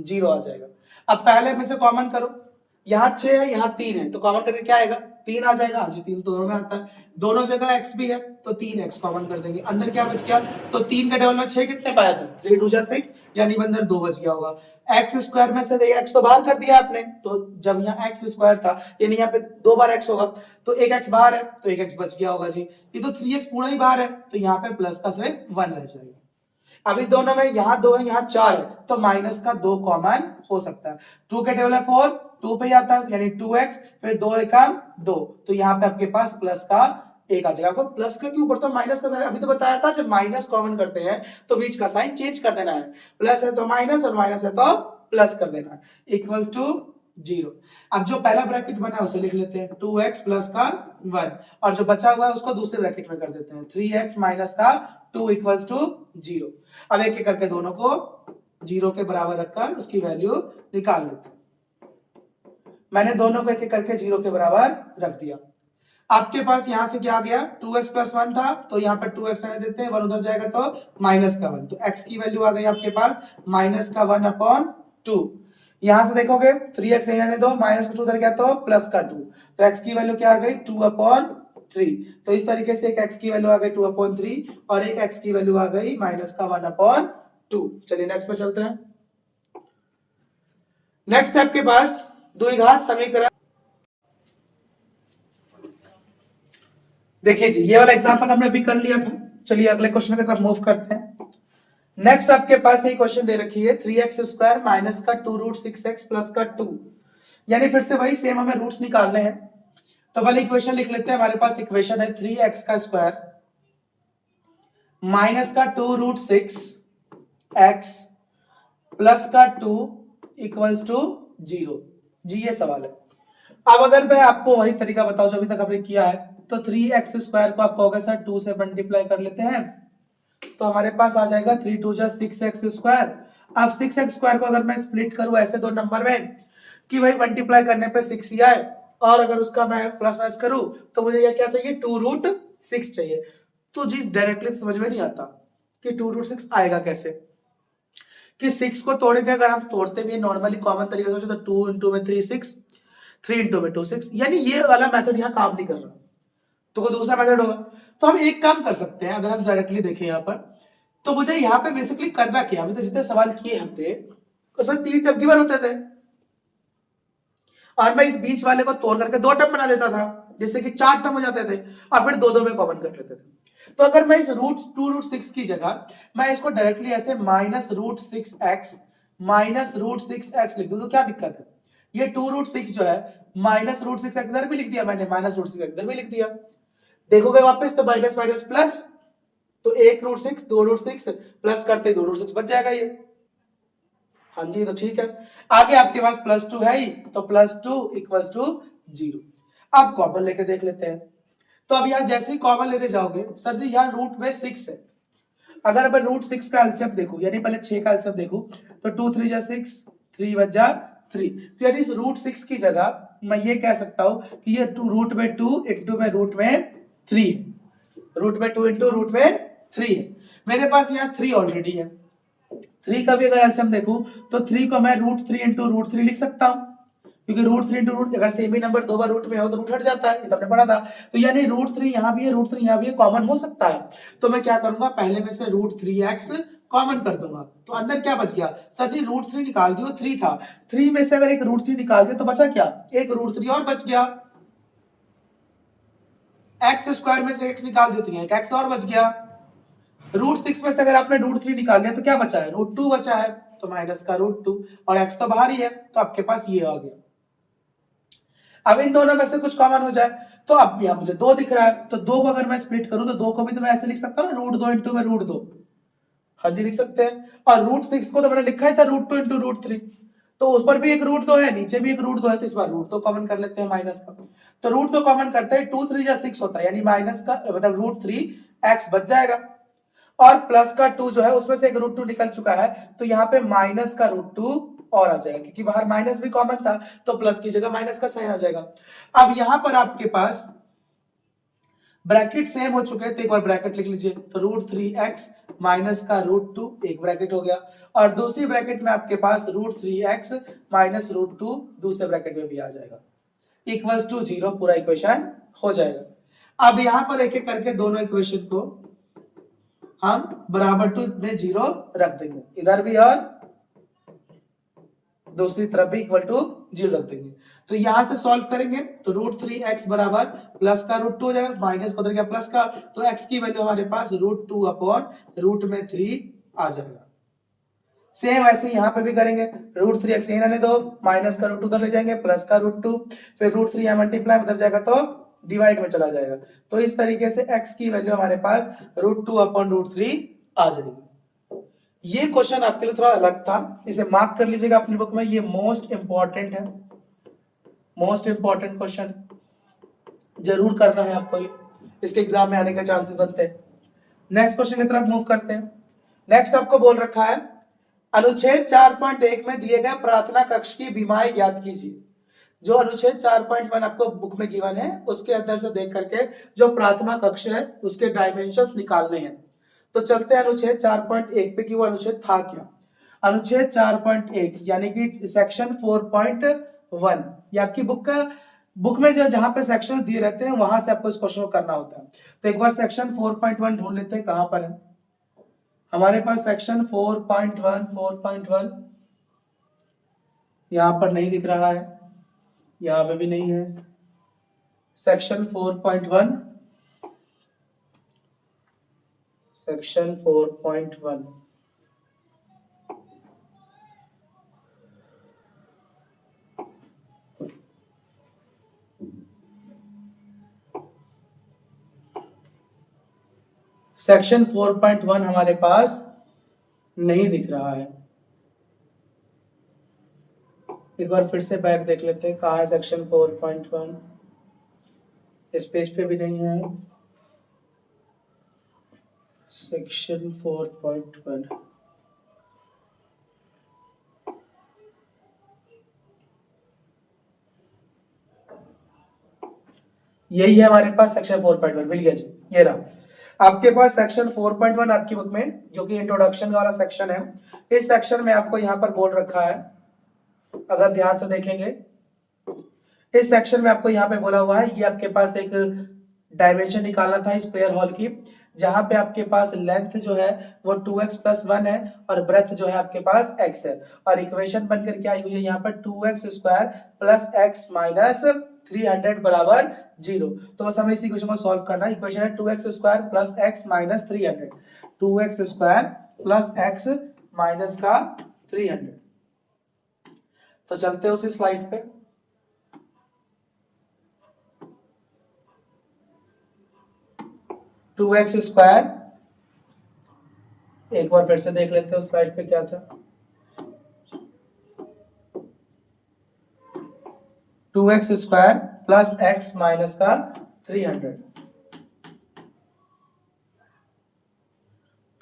0 आ जाएगा। अब पहले में से कॉमन करो, यहाँ 6 है यहाँ 3 है, तो कॉमन करके क्या आएगा 3 आ जाएगा, हाँ जी 3 तो दोनों में आता है, दोनों जगह x भी है तो 3x कॉमन कर देंगे, अंदर क्या बच गया, तो 3 के डबल में 6 कितने पाया था, 3 2 जा 6, यानी अंदर 2 बच गया होगा। x² में से x तो बाहर कर दिया आपने, तो जब यहाँ x² था यानी यहाँ पे 2 बार x होगा, तो एक x बाहर है तो एक x बच गया होगा जी, ये तो 3x पूरा ही बाहर है, तो यहाँ पे प्लस का सिर्फ 1 रह जाएगा। अब इस दोनों में यहाँ 2 है यहाँ 4 है, तो माइनस का 2 कॉमन हो सकता है, 2 के टेबल है 4, 2 पे आता है यानी 2x, फिर 2 एकम 2, तो यहाँ पे आपके पास प्लस का 1 आ जाएगा। आपको प्लस का क्यों पढ़ता हूँ, माइनस का साइन, अभी तो बताया था जब माइनस कॉमन करते हैं तो बीच का साइन चेंज कर देना है, प्लस है तो माइनस और माइनस है तो प्लस कर देना है, इक्वल्स टू 0। अब जो पहला ब्रैकेट बना है उसे लिख लेते हैं 2x प्लस का 1, और जो बचा हुआ है उसको दूसरे ब्रैकेट में कर देते हैं 3x माइनस का 2 इक्वल्स टू 0। अब एक एक करके दोनों को 0 के बराबर रखकर उसकी वैल्यू निकाल लेते हैं। मैंने दोनों को एक एक करके 0 के बराबर रख दिया। आपके पास यहां से क्या आ गया, 2x प्लस 1 था तो यहाँ पर 2x रहने देते हैं, 1 उधर जाएगा तो माइनस का 1, तो x की वैल्यू आ गई आपके पास माइनस का 1/2। यहां से देखोगे 3x रहने दो, माइनस का 2 उधर गया तो प्लस का 2, तो x की वैल्यू क्या आ गई 2/3। तो इस तरीके से एक x की वैल्यू आ गई 2/3 और एक x की वैल्यू आ गई माइनस का 1/2। चलिए नेक्स्ट पे चलते हैं। नेक्स्ट है आपके पास द्विघात समीकरण। देखिए जी ये वाला एग्जांपल हमने अभी कर लिया था, चलिए अगले क्वेश्चन की तरफ मूव करते हैं। नेक्स्ट आपके पास ये क्वेश्चन दे रखी है 3x² माइनस का 2√6x प्लस का 2, यानी फिर से वही सेम हमें रूट्स निकालने हैं। तो पहले इक्वेशन लिख लेते हैं, हमारे पास इक्वेशन है 3x² माइनस का 2√6x प्लस का 2 इक्वल्स टू 0 जी, ये सवाल है। अब अगर मैं आपको वही तरीका बताऊं जो अभी तक हमने किया है, तो 3x² को आप कहोगे सर 2 से मल्टीप्लाई कर लेते हैं, तो हमारे पास आ जाएगा 3 2 जा 6x²। अब 6x² को अगर मैं स्प्लिट करूं ऐसे दो नंबर में कि भाई मल्टीप्लाई करने पे 6 ही आए, और अगर उसका मैं प्लस माइनस करूं तो मुझे ये क्या चाहिए 2√6 चाहिए, तो जी डायरेक्टली समझ में नहीं आता कि 2√6 आएगा कैसे, कि 6 को तोड़ेंगे, अगर हम तोड़ते भी नॉर्मली कॉमन तरीके से तो 2 इंटू में 3 6, 3 इंटू में 2 6, यानी ये वाला मेथड यहाँ काम नहीं कर रहा, तो कोई दूसरा मेथड होगा। तो हम एक काम कर सकते हैं, अगर हम डायरेक्टली देखें यहाँ पर, तो मुझे यहाँ पे बेसिकली करना क्या, अभी तो जितने सवाल किए हमने उसमें 3 टर्म गिवन होते थे, और मैं इस बीच वाले को तोड़ करके 2 टर्म बना लेता था, जिससे कि 4 टर्म हो जाते थे, और फिर 2 2 में कॉमन कर लेते थे। तो अगर मैं इस √2√6 की जगह मैं इसको डायरेक्टली ऐसे -√6x माइनस √6x लिख दूं तो क्या दिक्कत है, ये 2√6 जो है -√6x इधर भी लिख दिया मैंने, -√6x इधर भी लिख दिया, देखोगे वापस तो माइनस माइनस प्लस, तो 1√6 2√6 प्लस करते 2√6 बच जाएगा ये, हाँ जी तो ठीक है। आगे आपके पास +2 है ही, तो +2 इक्वल्स टू 0। अब कॉमन लेके देख लेते हैं, तो अब यहाँ जैसे ही कॉमन लेने जाओगे, सर जी यहाँ रूट में 6 है, अगर मैं √6 का एलसीएम देखूं, यानी पहले 6 का एलसीएम देखूं, तो 2 3 जा 6, 3 बजा 3, तो यानी इस रूट 6 की जगह मैं ये कह सकता हूं कि ये रूट में 2 इंटू में रूट में 3 है, रूट में 2 इंटू रूट में 3 है। मेरे पास यहाँ 3 ऑलरेडी है, 3 का भी अगर एलसीएम देखूं तो 3 को मैं रूट 3 इंटू रूट 3 लिख सकता हूं, क्योंकि रूट 3 इंटू रूट, अगर सेम ही नंबर दो बार रूट में हो तो रूट हट जाता है, ये तो हमने पढ़ा था। तो यानी रूट 3 यहाँ भी है, रूट 3 यहाँ भी है, कॉमन हो सकता है। तो मैं क्या करूंगा, पहले में से रूट 3x कॉमन कर दूंगा, तो अंदर क्या बच गया, सर जी रूट 3 निकाल दियो, 3 था, 3 में से अगर एक रूट 3 निकाल दिया तो बचा क्या, एक रूट 3 और बच गया, एक्स स्क्वायर में से x निकाल दियो तो एक x और बच गया, रूट 6 में से अगर आपने रूट 3 निकाल लिया तो क्या बचा है, रूट 2 बचा है, तो माइनस का रूट 2, और x तो बाहर ही है, तो आपके पास ये आ गया। अब इन दोनों में से कुछ कॉमन हो जाए, तो अब यहां मुझे 2 दिख रहा है, तो 2 को अगर मैं स्प्लिट करूं तो 2 को भी तो मैं ऐसे लिख सकता हूं ना, रूट 2 इंटू में रूट 2, हाँ जी लिख सकते हैं। और रूट 6 को तो मैंने लिखा ही था रूट 2 इंटू रूट 3, तो उस पर भी एक रूट 2 है, नीचे भी एक रूट 2 है, तो इस बार रूट 2 कॉमन कर लेते हैं माइनस का, तो रूट 2 कॉमन करते हैं, 2 3 जा 6 होता है, यानी माइनस का मतलब रूट 3 एक्स बच जाएगा, और प्लस का 2 जो है उसमें से एक रूट 2 निकल चुका है, तो यहाँ पे माइनस का रूट 2 और आ जाएगा, क्योंकि बाहर माइनस भी कॉमन था, तो प्लस की जगह माइनस का साइन आ जाएगा। अब यहां पर आपके पास ब्रैकेट सेम हो चुके हैं, तो एक बार ब्रैकेट लिख लीजिए, तो रूट 3x माइनस का रूट 2 एक ब्रैकेट हो गया, और दूसरी ब्रैकेट में आपके पास रूट 3x माइनस रूट 2 दूसरे ब्रैकेट में भी आ जाएगा, इक्वल्स टू 0, पूरा इक्वेशन हो जाएगा। अब यहां पर एक एक करके दोनों इक्वेशन को हम बराबर टू में 0 रख देंगे, इधर भी और दूसरी तरफ भी इक्वल टू 0 रख देंगे, तो यहां से सॉल्व करेंगे तो रूट 3x बराबर प्लस का रूट 2 हो जाएगा, माइनस को उधर गया प्लस का, तो x की वैल्यू हमारे पास रूट 2 अपॉन रूट में 3 आ जाएगा। सेम ऐसे यहां पे भी करेंगे, रूट 3x यहां रहने दो, माइनस का रूट 2 उधर ले जाएंगे, प्लस का रूट 2, फिर रूट 3 यहां मल्टीप्लाई उधर जाएगा तो डिवाइड में चला जाएगा, तो इस तरीके से x की वैल्यू हमारे पास रूट 2 अपॉन रूट 3 आ जाएगी। ये क्वेश्चन आपके लिए थोड़ा अलग था, इसे मार्क कर लीजिएगा अपनी बुक में, ये मोस्ट इंपॉर्टेंट है, मोस्ट इंपॉर्टेंट क्वेश्चन जरूर करना है आपको, इसके एग्जाम में आने के चांसेस बनते हैं। नेक्स्ट क्वेश्चन की तरफ मूव करते हैं। नेक्स्ट आपको बोल रखा है, अनुच्छेद 4.1 में दिए गए प्रार्थना कक्ष की बीमाएं ज्ञात कीजिए। जो अनुच्छेद 4.1 आपको बुक में गिवन है, उसके अंदर से देख करके जो प्रार्थना कक्ष है उसके डायमेंशंस निकालने हैं। तो चलते हैं अनुच्छेद 4.1 पे कि वो अनुच्छेद था क्या। अनुच्छेद 4.1 यानी कि सेक्शन 4.1, या आपकी बुक में जो जहां पे सेक्शन दिए रहते हैं वहां से आपको इस क्वेश्चन को करना होता है। तो एक बार सेक्शन 4.1 ढूंढ लेते हैं, कहां पर है हमारे पास सेक्शन 4.1 यहां पर नहीं दिख रहा है, यहां पे भी नहीं है। सेक्शन 4.1, सेक्शन 4.1 सेक्शन 4.1 हमारे पास नहीं दिख रहा है। एक बार फिर से बैक देख लेते हैं, कहाँ है सेक्शन 4.1, इस पेज पे भी नहीं है सेक्शन 4.1। यही है हमारे पास सेक्शन 4.1, मिल गया जी, ये रहा आपके पास सेक्शन 4.1 आपकी बुक में, जो कि इंट्रोडक्शन वाला सेक्शन है। इस सेक्शन में आपको यहाँ पर बोल रखा है, अगर ध्यान से देखेंगे इस सेक्शन में आपको यहाँ पे बोला हुआ है, ये आपके पास एक डायमेंशन निकालना था इस प्रेयर हॉल की, जहां पे आपके पास लेंथ जो है वो 2x प्लस 1 है और ब्रेथ जो है आपके पास x है, और इक्वेशन बनकर क्या आई हुई है यहाँ पर 2x square plus x minus 300 बराबर 0। तो बस हमें इस इक्वेशन को सॉल्व करना है। इक्वेशन है 2x square plus x minus 300, 2x square plus x minus का 300। तो चलते हैं उसी स्लाइड पे, टू एक्स स्क्वायर, एक बार फिर से देख लेते हैं उस स्लाइड पे क्या था, 2x square plus x minus का 300,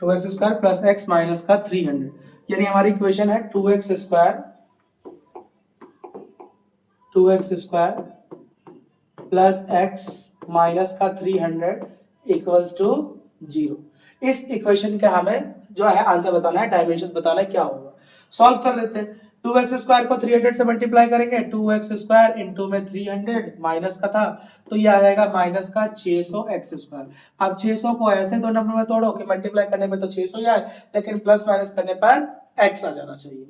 2x square plus x minus का 300, यानी हमारी इक्वेशन है 2x square 2x square plus x minus का 300 इक्वल्स टू 0। इस इक्वेशन का हमें जो है आंसर बताना है, डायमेंशंस बताना है क्या होगा। सॉल्व कर देते हैं। 2x स्क्वायर को 300 से मल्टीप्लाई करेंगे, 2x स्क्वायर इंटू में 300 माइनस का था तो ये आ जाएगा माइनस का 600x स्क्वायर। अब 600 को ऐसे दो नंबर में तोड़ो कि मल्टीप्लाई करने पे तो 600 ही आए, लेकिन प्लस माइनस करने पर x आ जाना चाहिए।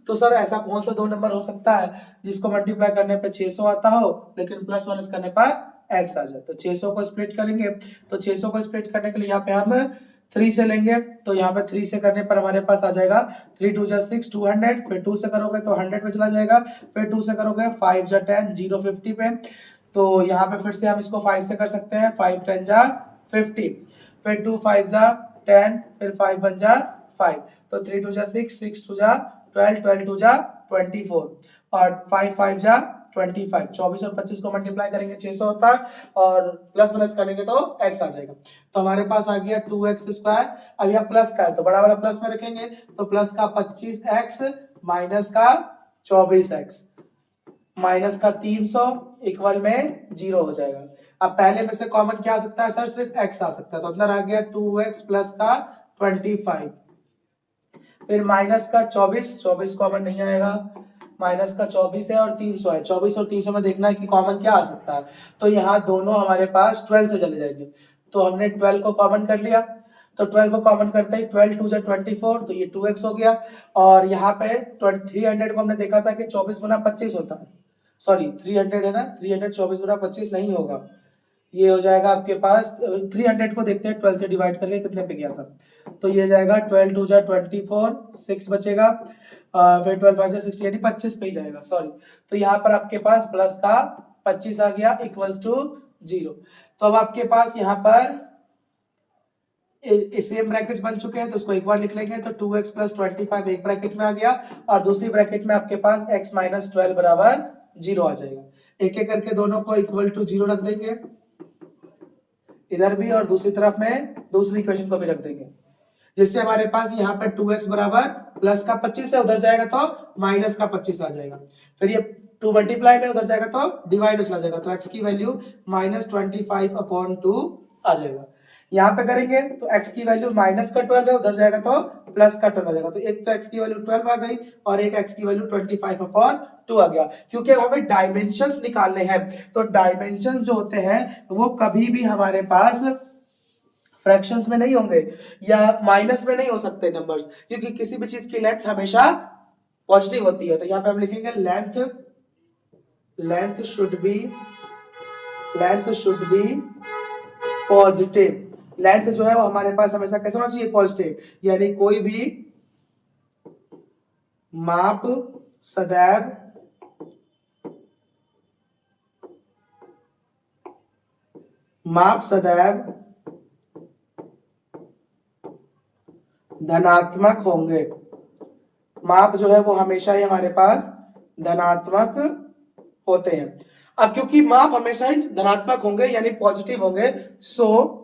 तो सर ऐसा कौन सा दो नंबर हो सकता है जिसको मल्टीप्लाई करने पे 600 आता हो लेकिन प्लस माइनस करने पर x आ जाए? तो 600 को स्प्लिट करेंगे, तो 600 को स्प्लिट करने के लिए यहाँ पे हम 3 से लेंगे, तो यहाँ पे 3 से करने पर हमारे पास आ जाएगा 3 2 6 200, फिर 2 से करोगे तो 100 पे चला जाएगा, फिर 2 से करोगे 5 10 0 50 पे, तो यहाँ पे फिर से हम इसको 5 से कर सकते हैं, 5 10 50, फिर 2 5 10, फिर 5 1 5, तो 3 2 6 6 2 12 12 2 24 और 5 5 25, 24 और 25 को मल्टीप्लाई करेंगे 600 होता है और प्लस माइनस करेंगे तो x आ जाएगा। तो हमारे पास आ गया 2x स्क्वायर। अब यहाँ प्लस का है तो बड़ा वाला प्लस में रखेंगे, तो प्लस का 25x माइनस का 24x माइनस का 300 इक्वल में 0 हो जाएगा। अब पहले में से कॉमन क्या आ सकता है सर? सिर्फ x आ सकता है, तो अंदर आ गया 2x प्लस का 25, फिर माइनस का 24 कॉमन नहीं आएगा, माइनस का 24 है और 300 है, 24 और 300 में देखना है कि कॉमन क्या आ सकता है, तो यहाँ दोनों हमारे पास 12 से चले जाएंगे, तो हमने 12 को कॉमन कर लिया, तो 12 को कॉमन करते ही 12 2 24, तो ये 2x हो गया, और यहाँ पे 300 को हमने देखा था कि 24 गुना 25 होता है, सॉरी 300 है ना, 300 24 गुना 25 नहीं होगा, ये हो जाएगा आपके पास 300 को देखते हैं 12 से डिवाइड करके कितने पे गया था, तो ये जाएगा 12 2 24, 6 बचेगा, फिर 12 5 60 यानी 25 पे ही जाएगा, सॉरी, तो यहाँ पर आपके पास प्लस का 25 आ गया इक्वल्स टू 0। तो अब आपके पास यहाँ पर सेम ब्रैकेट्स बन चुके हैं, तो इसको एक बार लिख लेंगे, तो 2x प्लस 25 एक ब्रैकेट में आ गया और दूसरी ब्रैकेट में आपके पास x माइनस 12 बराबर 0 आ जाएगा। एक एक करके दोनों को इक्वल टू 0 रख देंगे इधर भी और दूसरी तरफ में दूसरी इक्वेशन को भी रख देंगे, जिससे हमारे पास यहाँ पर 2x बराबर प्लस का 25 है, उधर जाएगा तो माइनस का 25 आ जाएगा, फिर ये 2 मल्टीप्लाई में उधर जाएगा तो डिवाइड में चला जाएगा, तो x की वैल्यू माइनस 25/2 आ जाएगा। यहाँ पे करेंगे तो x की वैल्यू माइनस का 12 है, उधर जाएगा तो प्लस का 12 आ जाएगा, तो एक तो x की वैल्यू 12 आ गई और एक x की वैल्यू 25/2 आ गया। क्योंकि अब हमें डायमेंशंस निकालने हैं, तो डायमेंशंस जो होते हैं वो कभी भी हमारे पास फ्रैक्शंस में नहीं होंगे या माइनस में नहीं हो सकते नंबर्स, क्योंकि किसी भी चीज की लेंथ हमेशा पॉजिटिव होती है। तो यहाँ पे हम लिखेंगे length should be positive. Length जो है वो हमारे पास हमेशा कैसा होना चाहिए? पॉजिटिव, यानी कोई भी माप सदैव धनात्मक होंगे। माप जो है वो हमेशा ही हमारे पास धनात्मक होते हैं। अब क्योंकि माप हमेशा ही धनात्मक होंगे यानी पॉजिटिव होंगे, सो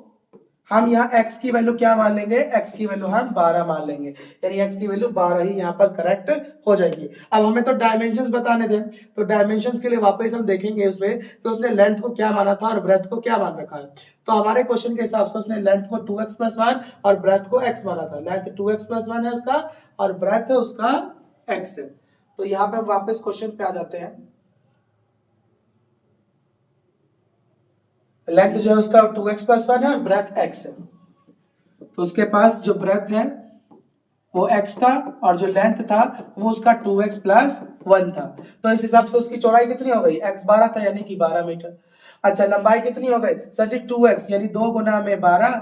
हम यहाँ x की वैल्यू क्या मान लेंगे? x की वैल्यू हम 12 मान लेंगे, यानी x की वैल्यू 12 ही यहाँ पर करेक्ट हो जाएगी। अब हमें तो डायमेंशंस बताने थे, तो डायमेंशंस के लिए वापस हम देखेंगे उसमें कि उसने लेंथ को क्या माना था और ब्रेथ को क्या मान रखा है। तो हमारे क्वेश्चन के हिसाब से उसने लेंथ को 2x + 1 और ब्रेथ को x माना था। लेंथ 2x + 1 है उसका और ब्रेथ है उसका x है। तो यहाँ पे वापस क्वेश्चन पे आ जाते हैं। लेंथ जो है उसका 2x + 1 है और ब्रेथ x है, तो उसके पास जो ब्रेथ है वो x था और जो लेंथ था वो उसका 2x + 1 था। तो इस हिसाब से उसकी चौड़ाई कितनी हो गई? x 12 था यानी कि 12 मीटर। अच्छा, लंबाई कितनी हो गई सर जी? 2x यानी 2 गुना में 12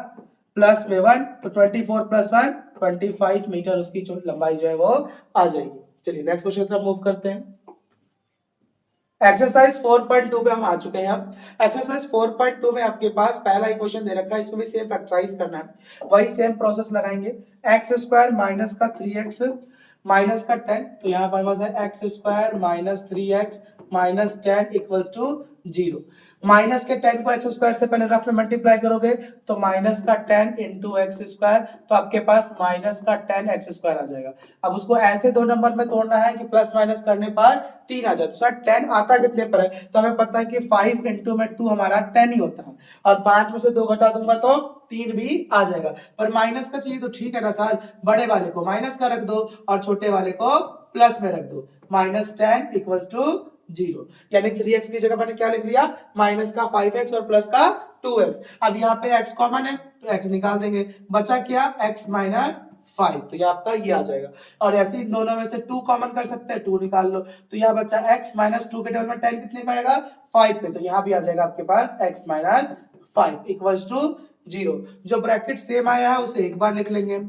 प्लस में 1, तो 24 + 1 25 मीटर उसकी लंबाई जो है वो आ जाएगी। चलिए नेक्स्ट क्वेश्चन की तरफ मूव करते हैं। एक्सरसाइज 4.2 पे हम आ चुके हैं। एक्सरसाइज 4.2 में आपके पास पहला इक्वेशन दे रखा है, इसमें भी सेम फैक्टराइज करना है, वही सेम प्रोसेस लगाएंगे। x² माइनस का 3x माइनस का 10, तो यहाँ पर पास है x² minus 3x minus 10 equals to 0। Minus के 10 को एक्स स्क्वायर से पहले रफ में मल्टीप्लाई करोगे तो माइनस का 10 इंटू एक्स स्क्वायर, तो आपके पास माइनस का 10 एक्स स्क्वायर आ जाएगा। अब उसको ऐसे दो नंबर में तोड़ना है कि प्लस माइनस करने पर 3 आ जाए। तो सर 10 आता कितने पर है, तो हमें पता है कि 5 इंटू में 2 हमारा 10 ही होता है, और 5 में से 2 घटा दूंगा तो 3 भी आ जाएगा। पर माइनस का चाहिए तो ठीक है ना सर, बड़े वाले को माइनस का रख दो और छोटे वाले को प्लस में रख दो। माइनस 10 इक्वल्स टू 0, यानी 3x की जगह मैंने क्या लिख लिया, माइनस का 5x और प्लस का 2x। अब यहाँ पे x कॉमन है तो x निकाल देंगे, बचा क्या x माइनस 5, तो ये आपका ये आ जाएगा। और ऐसे ही दोनों में से 2 कॉमन कर सकते हैं, 2 निकाल लो, तो यहाँ बचा x माइनस 2 के टेबल में 10 कितने पे आएगा, 5 पे, तो यहाँ भी आ जाएगा आपके पास x माइनस 5 इक्वल्स टू 0। जो ब्रैकेट सेम आया है उसे एक बार लिख लेंगे,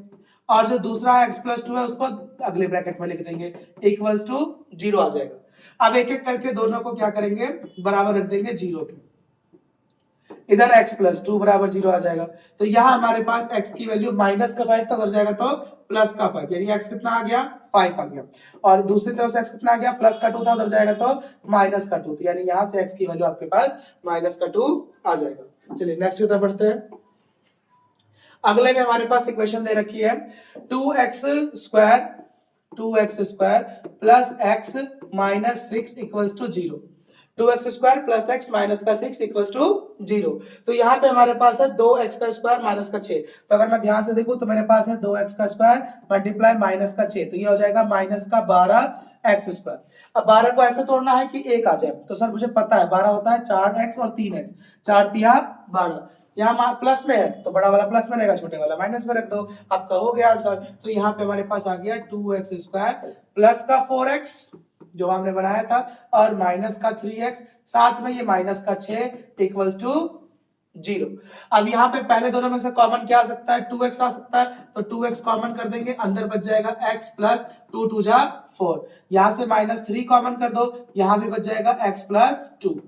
और जो दूसरा x प्लस 2 है उसको अगले ब्रैकेट में लिख देंगे, इक्वल्स टू 0 आ जाएगा। अब एक एक करके दोनों को क्या करेंगे, बराबर रख देंगे 0 के। इधर x प्लस 2 बराबर 0 आ जाएगा, तो यहां हमारे पास x की वैल्यू माइनस का 5 तक हो जाएगा, तो प्लस का 5, यानी x कितना आ गया, 5 आ गया। और दूसरी तरफ से x कितना आ गया, प्लस का 2 था, उधर जाएगा तो माइनस का 2, तो यानी यहां से x की वैल्यू आपके पास माइनस का 2 आ जाएगा। चलिए नेक्स्ट की तरफ बढ़ते हैं। अगले में हमारे पास इक्वेशन दे रखी है 2x square plus x minus 6 equals to 0। 2x square plus x minus का 6 इक्वल्स टू 0। तो यहाँ पे हमारे पास है 2x का स्क्वायर माइनस का 6, तो अगर मैं ध्यान से देखूं तो मेरे पास है 2x का स्क्वायर मल्टीप्लाई माइनस का 6, तो ये हो जाएगा माइनस का 12x स्क्वायर। अब 12 को ऐसे तोड़ना है कि 1 आ जाए, तो सर मुझे पता है 12 होता है 4x और 3x, 4 तिया 12, यहाँ प्लस में है तो बड़ा वाला प्लस में रहेगा, छोटे वाला माइनस में रख दो, आपका हो गया आंसर। तो यहाँ पे हमारे पास आ गया 2x स्क्वायर प्लस का 4x जो हमने बनाया था, और माइनस का 3x, साथ में ये माइनस का 6 इक्वल्स टू 0। अब यहाँ पे पहले दोनों में से कॉमन क्या आ सकता है, 2x आ सकता है, तो 2x कॉमन कर देंगे, अंदर बच जाएगा x प्लस 2 2 जा 4, यहाँ से माइनस 3 कॉमन कर दो, यहाँ भी बच जाएगा x प्लस 2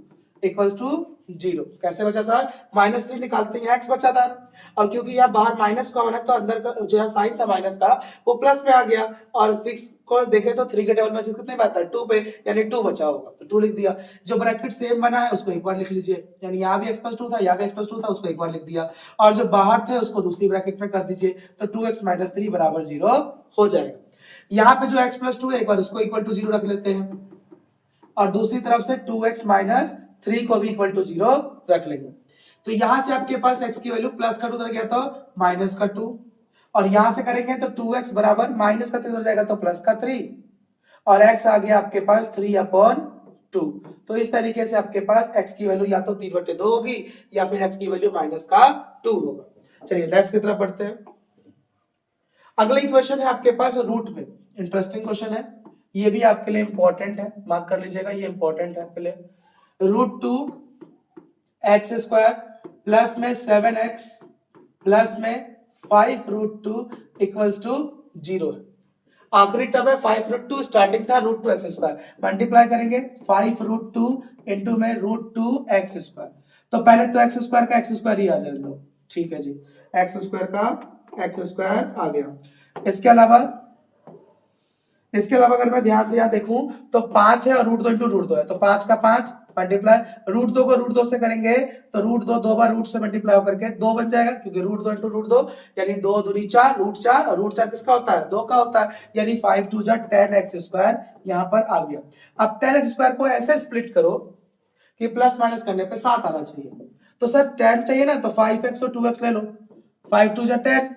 इक्वल्स टू 0। कैसे बचा सर, माइनस 3 निकालते हैं, x बचा था, और क्योंकि यहाँ बाहर माइनस कॉमन है तो अंदर का जो है साइन था माइनस का वो प्लस में आ गया, और 6 को देखें तो 3 के टेबल में 6 कितने पे आता है, 2 पे, यानी 2 बचा होगा, तो 2 लिख दिया। जो ब्रैकेट सेम बना है उसको एक बार लिख लीजिए, यानी यहाँ भी x प्लस 2 था, यहाँ भी x प्लस 2 था, उसको एक बार लिख दिया, और जो बाहर थे उसको दूसरी ब्रैकेट में कर दीजिए, तो 2x माइनस 3 बराबर 0 हो जाएगा। यहाँ पे जो x प्लस 2 है एक बार उसको इक्वल टू 0 रख लेते हैं, और दूसरी तरफ से 2x माइनस 3 को भी इक्वल टू 0 रख लेंगे। तो यहां से आपके पास x की वैल्यू प्लस का 2 उधर गया तो माइनस का 2, और यहां से करेंगे तो 2x बराबर माइनस का 3 उधर जाएगा तो प्लस का 3, और x आ गया आपके पास 3/2। तो इस तरीके से आपके पास x की वैल्यू या तो 3/2 होगी या फिर x की वैल्यू माइनस का 2 होगा। चलिए नेक्स्ट की तरफ बढ़ते हैं। अगला इक्वेशन है आपके पास रूट में, इंटरेस्टिंग क्वेश्चन है, ये भी आपके लिए इंपॉर्टेंट है, मार्क कर लीजिएगा, ये इंपॉर्टेंट है आपके लिए। √2x स्क्वायर प्लस में 7x प्लस में 5√2 इक्वल्स टू 0 है। आखिरी टर्म है 5√2, स्टार्टिंग था √2x स्क्वायर, मल्टीप्लाई करेंगे 5√2 इंटू में √2x स्क्वायर, तो पहले तो x स्क्वायर का x स्क्वायर ही आ जाएगा, ठीक है जी, x स्क्वायर का x स्क्वायर आ गया। इसके अलावा अगर मैं ध्यान से यहाँ देखूं तो 5 है और √2 इंटू √2 है, तो 5 का 5 मल्टीप्लाई √2 को √2 से करेंगे तो √2 दो बार रूट से मल्टीप्लाई होकर के 2 बन जाएगा, क्योंकि √2 इंटू √2 यानी 2 दूनी 4, √4, और √4 किसका होता है, 2 का होता है, यानी 5 2 जा 10x स्क्वायर यहाँ पर आ गया। अब 10x स्क्वायर को ऐसे स्प्लिट करो कि प्लस माइनस करने पे 7 आना चाहिए, तो सर 10 चाहिए ना, तो 5x और 2x ले लो, 5 2 जा 10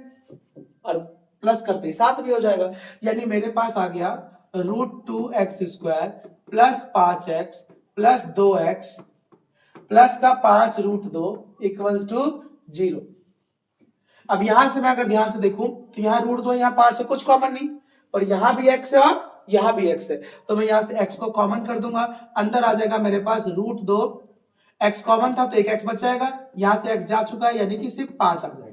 और प्लस करते ही 7 भी हो जाएगा, यानी मेरे पास आ गया √2x square plus 5x plus 2x plus का 5√2 इक्वल्स टू 0। अब यहां से मैं अगर ध्यान से देखूं तो यहाँ √2 यहाँ 5 है, कुछ कॉमन नहीं, पर यहाँ भी x है और यहाँ भी x है, तो मैं यहाँ से x को कॉमन कर दूंगा, अंदर आ जाएगा मेरे पास √2, x कॉमन था तो एक x बच जाएगा, यहाँ से x जा चुका है यानी कि सिर्फ 5 आ जाएगा।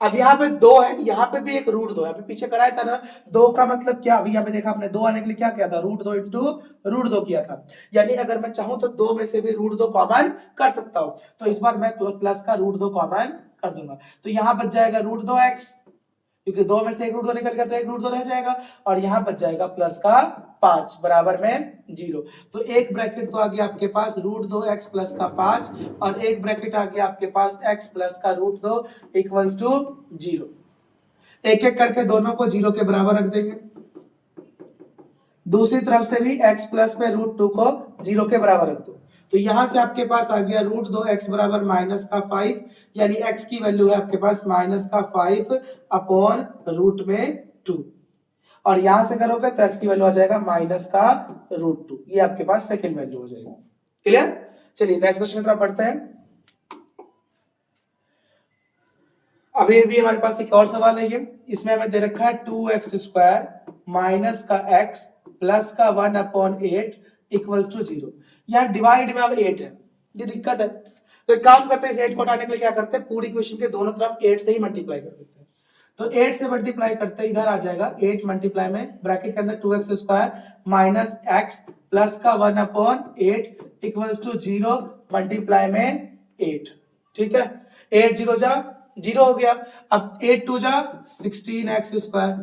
अब यहाँ पे 2 है, यहाँ पे भी एक √2 है, पीछे कराया था ना 2 का मतलब क्या, अभी यहाँ पे देखा आपने 2 आने के लिए क्या किया था, √2 इंटू √2 किया था, यानी अगर मैं चाहूं तो 2 में से भी √2 कॉमन कर सकता हूं, तो इस बार मैं प्लस का √2 कॉमन कर दूंगा, तो यहाँ बच जाएगा √2x क्योंकि 2 में से एक रूट 2 निकल गया तो एक रूट 2 रह जाएगा और यहाँ बच जाएगा प्लस का 5 बराबर में 0। तो एक ब्रैकेट तो आ गया आपके पास रूट 2 एक्स प्लस का 5 और एक ब्रैकेट आ गया आपके पास एक्स प्लस का रूट 2 इक्वल्स टू 0। एक एक करके दोनों को 0 के बराबर रख देंगे। दूसरी तरफ से भी x प्लस में रूट 2 को 0 के बराबर रख दो। तो यहां से आपके पास आ गया रूट 2 एक्स बराबर माइनस का 5, यानी x की वैल्यू है आपके पास माइनस का 5 अपॉन रूट में 2। और यहां से करोगे तो x की वैल्यू आ जाएगा माइनस का रूट 2। ये आपके पास सेकेंड वैल्यू हो जाएगी। क्लियर? चलिए नेक्स्ट क्वेश्चन की तरफ बढ़ते हैं। अभी भी हमारे पास एक और सवाल है ये, इसमें हमें दे रखा है 2x² माइनस का x प्लस का 1/8 इक्वल्स टू 0। यहाँ डिवाइड में अब 8 है, ये दिक्कत है। तो एक काम करते हैं, इस 8 को हटाने के लिए क्या करते हैं, पूरी इक्वेशन के दोनों तरफ 8 से ही मल्टीप्लाई कर देते हैं। तो 8 से मल्टीप्लाई करते इधर आ जाएगा 8 मल्टीप्लाई में ब्रैकेट के अंदर 2x² माइनस x प्लस का 1/8 इक्वल्स टू 0 मल्टीप्लाई में 8। ठीक है, 8 0 जा 0 हो गया। अब 8 2 जा 16x²,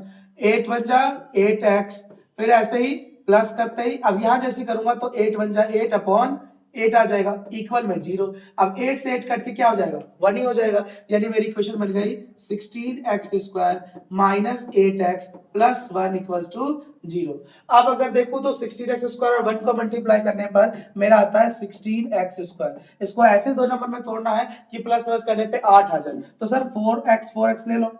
8 1 जा 8x, फिर ऐसे ही प्लस करते ही अब यहां जैसे करूंगा तो 8 1 जा 8 अपॉन 8 आ जाएगा इक्वल में 0। अब 8 से 8 कट के क्या हो जाएगा, 1 ही हो जाएगा। यानी मेरी इक्वेशन बन गई 16x² minus 8x plus 1 equals to 0। अब अगर देखो तो 16x² और 1 को मल्टीप्लाई करने पर मेरा आता है 16x²। इसको ऐसे दो नंबर में तोड़ना है कि प्लस प्लस करने पे 8 आ जाए। तो सर 4x ले लो,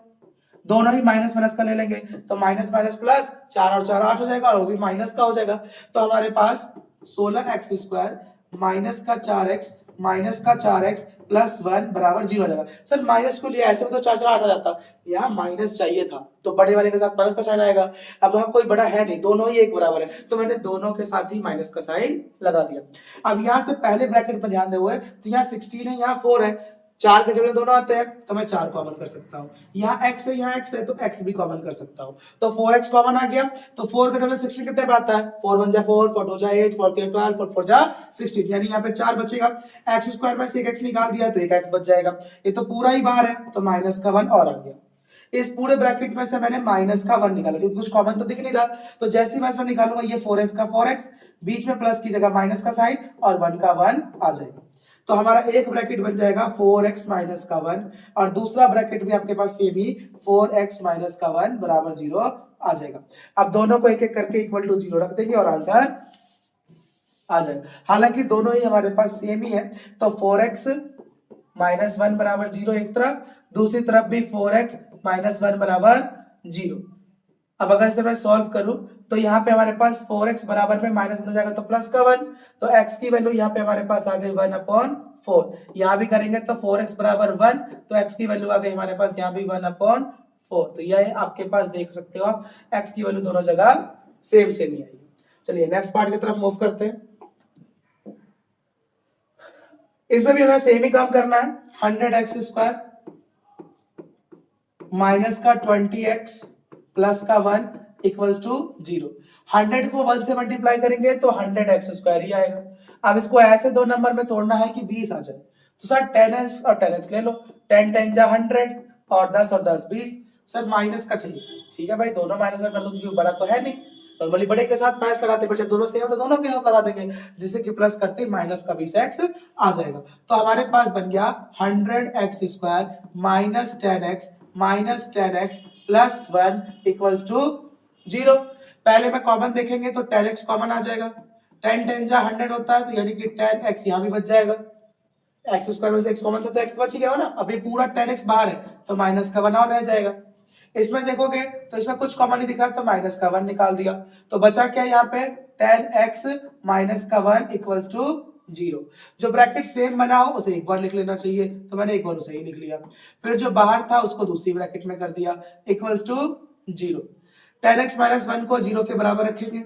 दोनों ही माइनस माइनस का ले लेंगे तो माइनस माइनस प्लस 4 और 4 8 हो जाएगा और वो भी माइनस का हो जाएगा। तो हमारे पास 16x² माइनस का 4x माइनस का 4x प्लस 1 बराबर 0 आ जाएगा। सर माइनस को लिया ऐसे में तो 4 4 8 आ जाता, यहाँ माइनस चाहिए था तो बड़े वाले के साथ प्लस का साइन आएगा। अब वहां कोई बड़ा है नहीं, दोनों ही एक बराबर है तो मैंने दोनों के साथ ही माइनस का साइन लगा दिया। अब यहाँ से पहले ब्रैकेट पर ध्यान दे हुए तो यहाँ 16 है, यहाँ 4 है, 4 के टेबल दोनों आते हैं तो मैं 4 कॉमन कर सकता हूँ। यहाँ x है, यहाँ x है तो x भी कॉमन कर सकता हूँ। तो 4x कॉमन आ गया तो 4 के टेबल 16 कितने पे आता है, 4 1 जा 4, 4 2 जा 8, 4 3 12, 4 4 जा 16, यानी यहाँ पे 4 बचेगा। x² में से एक x निकाल दिया तो एक x बच जाएगा। ये तो पूरा ही बाहर है तो माइनस का 1 और आ गया। इस पूरे ब्रैकेट में से मैंने माइनस का 1 निकाला क्योंकि कुछ कॉमन तो दिख नहीं रहा। तो जैसे ही मैं इसमें निकालूंगा ये 4x का 4x, बीच में प्लस की जगह माइनस का साइन और 1 का 1 आ जाएगा। तो हमारा एक ब्रैकेट बन जाएगा 4x माइनस का 1 और दूसरा ब्रैकेट भी आपके पास सेम ही 4x माइनस का 1 बराबर 0 आ जाएगा। अब दोनों को एक एक करके इक्वल टू 0 रख देंगे और आंसर आ जाएगा। हालांकि दोनों ही हमारे पास सेम ही है तो 4x माइनस 1 बराबर 0 एक तरफ, दूसरी तरफ भी 4x माइनस 1 बराबर 0। अब अगर इसे मैं सॉल्व करूं तो यहाँ पे हमारे पास 4x बराबर में माइनस हो जाएगा तो प्लस का 1, तो x की वैल्यू यहाँ पे हमारे पास आ गई 1/4। यहाँ भी करेंगे तो 4x बराबर 1 तो x की वैल्यू आ गई हमारे पास यहाँ भी 1/4। तो यह आपके पास देख सकते हो आप x की वैल्यू दोनों जगह सेम सेम ही आएगी। चलिए नेक्स्ट पार्ट की तरफ मूव करते हैं। इसमें भी हमें सेम ही काम करना है। 100x² माइनस का 20x प्लस का 1 इक्वल्स टू 0। 100 को 1 से मल्टीप्लाई करेंगे तो 100x² ही आएगा। अब इसको ऐसे दो नंबर में तोड़ना है कि 20 आ जाए। तो सर 10x और 10x ले लो, 10 10 जा 100 और 10 और 10 20। सर माइनस का चाहिए, ठीक है भाई दोनों माइनस का कर दो क्योंकि बड़ा तो है नहीं। नॉर्मली बड़े के साथ माइनस लगाते हैं, जब दोनों सेम हो तो दोनों के साथ लगा देंगे जिससे कि प्लस करते माइनस का 20x आ जाएगा। तो हमारे पास बन गया 100x² minus 10x minus 10x plus 1 equals to 0। पहले में कॉमन देखेंगे तो 10x कॉमन आ जाएगा, 10 10 जा 100 होता है तो यानी कि 10x यहाँ भी बच जाएगा। x² में से x कॉमन था तो x बच गया हो ना। अभी पूरा 10x बाहर है तो माइनस का 1 और रह जाएगा। इसमें देखोगे तो इसमें कुछ कॉमन नहीं दिख रहा तो माइनस का 1 निकाल दिया तो बचा क्या यहाँ पे 10x माइनस का 1 इक्वल्स टू 0। जो ब्रैकेट सेम बना हो उसे एक बार लिख लेना चाहिए तो मैंने एक बार उसे ही लिख लिया। फिर जो बाहर था उसको दूसरी ब्रैकेट में कर दिया इक्वल्स टू 0। 10x माइनस 1 को 0 के बराबर रखेंगे,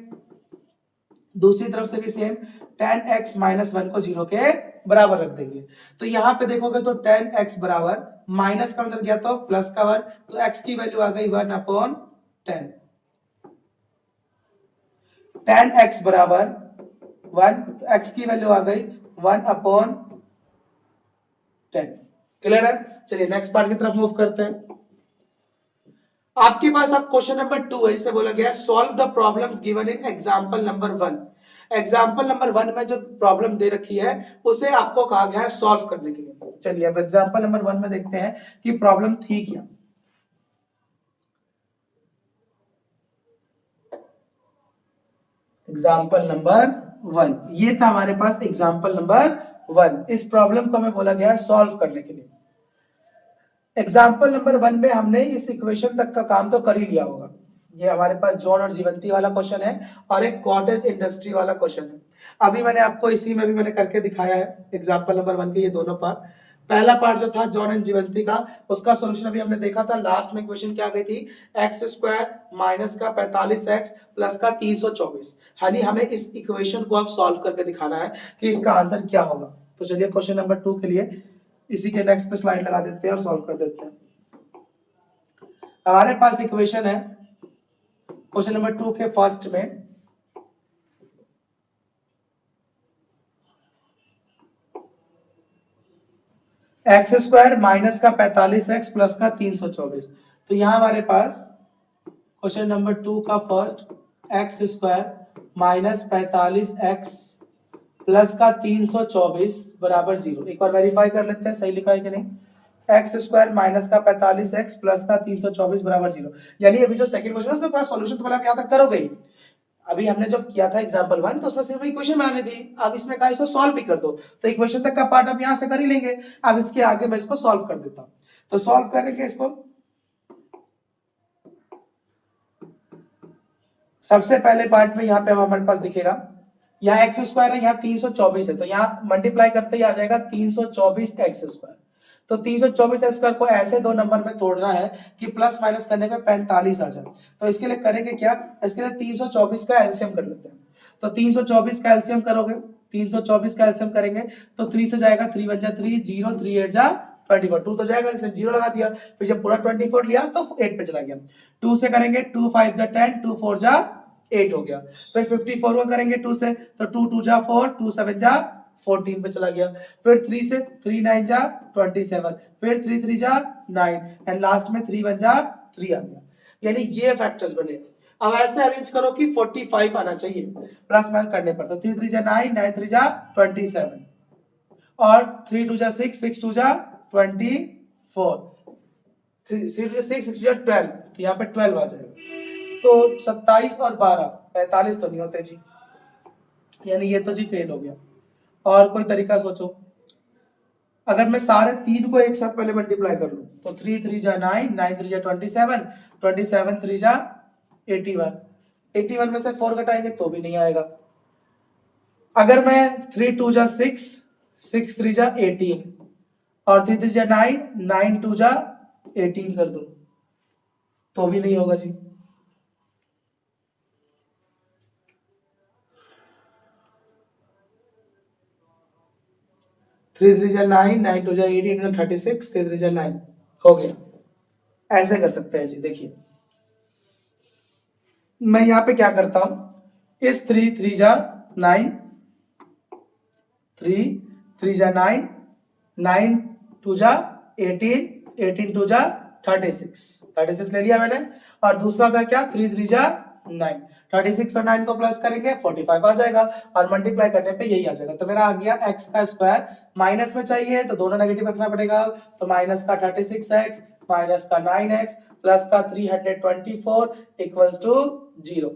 दूसरी तरफ से भी सेम 10x माइनस 1 को 0 के बराबर रख देंगे। तो यहाँ पे देखोगे तो 10x बराबर माइनस का अंदर गया तो प्लस का 1 तो x की वैल्यू आ गई 1/10। 10x बराबर 1 तो x की वैल्यू आ गई 1/10। क्लियर है? चलिए नेक्स्ट पार्ट की तरफ मूव करते हैं। आपके पास अब क्वेश्चन नंबर 2 है, इसे बोला गया है solve the problems given in example number 1। Example number 1 में जो प्रॉब्लम दे रखी है उसे आपको कहा गया है सॉल्व करने के लिए। चलिए अब एग्जांपल नंबर 1 में देखते हैं कि प्रॉब्लम थी क्या। एग्जाम्पल नंबर 1, ये था हमारे पास एग्जाम्पल नंबर 1। इस प्रॉब्लम को हमें बोला गया है सॉल्व करने के लिए। एग्जाम्पल नंबर 1 में हमने इस इक्वेशन तक का काम तो कर ही लिया होगा। ये हमारे पास जॉन और जीवंती वाला क्वेश्चन है और एक कॉटेज इंडस्ट्री वाला क्वेश्चन है। अभी मैंने आपको इसी में भी मैंने करके दिखाया है एग्जाम्पल नंबर 1 के ये दोनों पार्ट। पहला पार्ट जो था जॉन एंड जीवंती का, उसका सॉल्यूशन अभी हमने देखा था। लास्ट में क्वेश्चन क्या गई थी, एक्स स्क्वायर माइनस का 45x प्लस का 324। यानी हमें इस इक्वेशन को अब सॉल्व करके दिखाना है कि इसका आंसर क्या होगा। तो चलिए क्वेश्चन नंबर 2 के लिए इसी के नेक्स्ट पे स्लाइड लगा देते हैं और सॉल्व कर देते हैं। हमारे पास इक्वेशन है क्वेश्चन नंबर 2 के फर्स्ट में, एक्स स्क्वायर माइनस का 45x प्लस का 324। तो यहां हमारे पास क्वेश्चन नंबर 2 का first, x square minus 45x plus का 324 बराबर 0। एक बार वेरीफाई कर लेते हैं सही लिखा है कि नहीं। एक्स स्क्वायर माइनस का 45x प्लस का 324 बराबर 0। यानी अभी जो सेकंड क्वेश्चन है उसमें पूरा सॉल्यूशन तो आप यहां तक करोगे ही। अभी हमने जब किया था एग्जांपल 1 तो उसमें सिर्फ इक्वेशन बनानी थी। अब इसमें कहा इसको सॉल्व भी कर दो, तो इक्वेशन तक का पार्ट अब यहां से कर ही लेंगे। अब इसके आगे मैं इसको सॉल्व कर देता हूं। तो सॉल्व करने के इसको सबसे पहले पार्ट में यहाँ पे हमारे पास दिखेगा, यहाँ एक्स स्क्वायर है, यहाँ 324 है, तो यहाँ मल्टीप्लाई करते ही आ जाएगा 324 एक्स स्क्वायर। तो 324 एक्स स्क्वायर को ऐसे दो नंबर में तोड़ना है कि प्लस माइनस करने पे 45 आ जाए। तो इसके लिए करेंगे क्या, इसके लिए 324 का एलसीएम कर लेते हैं। तो 324 का एलसीएम करोगे, 324 का एलसीएम करेंगे तो 3 से जाएगा 3 1 जा 3, 0 3 8 जा 24, 2 तो जाएगा, इसमें 0 लगा दिया। फिर जब पूरा 24 लिया तो 8 पे चला गया। 2 से करेंगे 2 5 जा 10, 2 4 जा 8 हो गया। फिर 54 को करेंगे 2 से तो 2 2 जा 4, 2 7 जा 14 पे चला गया। फिर 3 से 3 9 जा 27, फिर 3 3 जा 9 एंड लास्ट में 3 1 जा 3 आ गया। यानी ये फैक्टर्स बने। अब ऐसे अरेंज करो कि 45 आना चाहिए प्लस माइनस करने पर। तो 3 3 जा 9, 9 3 जा 27 और 3 2 जा 6, 6 2 जा 24, 3 3 6 6 जा 12, तो यहाँ पे 12 आ जाएगा। तो 27 और 12 45 तो नहीं होते जी, यानी ये तो जी फेल हो गया। और कोई तरीका सोचो, अगर मैं सारे तीन को एक साथ पहले मल्टीप्लाई कर लूं तो 3 3 जा 9, 9 3 जा 27, 27 3 जा 81, 81 में से 4 घटाएंगे तो भी नहीं आएगा। अगर मैं 3 2 जा 6, 6 3 जा 18 और 3 3 जा 9, 9 2 जा 18 कर दूं तो भी नहीं होगा जी। 3 3 जा 9, 9 2 जा 18, 36, 3 3 जा 9 हो गया। ऐसे कर सकते हैं जी। देखिए मैं यहां पे क्या करता हूं, इस 3 3 जा 9, 3 3 जा 9, 9 2 जा 18, 18 2 जा 36, 36 ले लिया मैंने। और दूसरा था क्या, 3 3 जा 9, 36 और 9 को प्लस करेंगे 45 आ जाएगा और मल्टीप्लाई करने पे यही आ जाएगा। तो मेरा आ गया एक्स का स्क्वायर, माइनस में चाहिए तो दोनों नेगेटिव रखना पड़ेगा। तो माइनस का 36x माइनस का 9x प्लस का 324 इक्वल्स टू 0।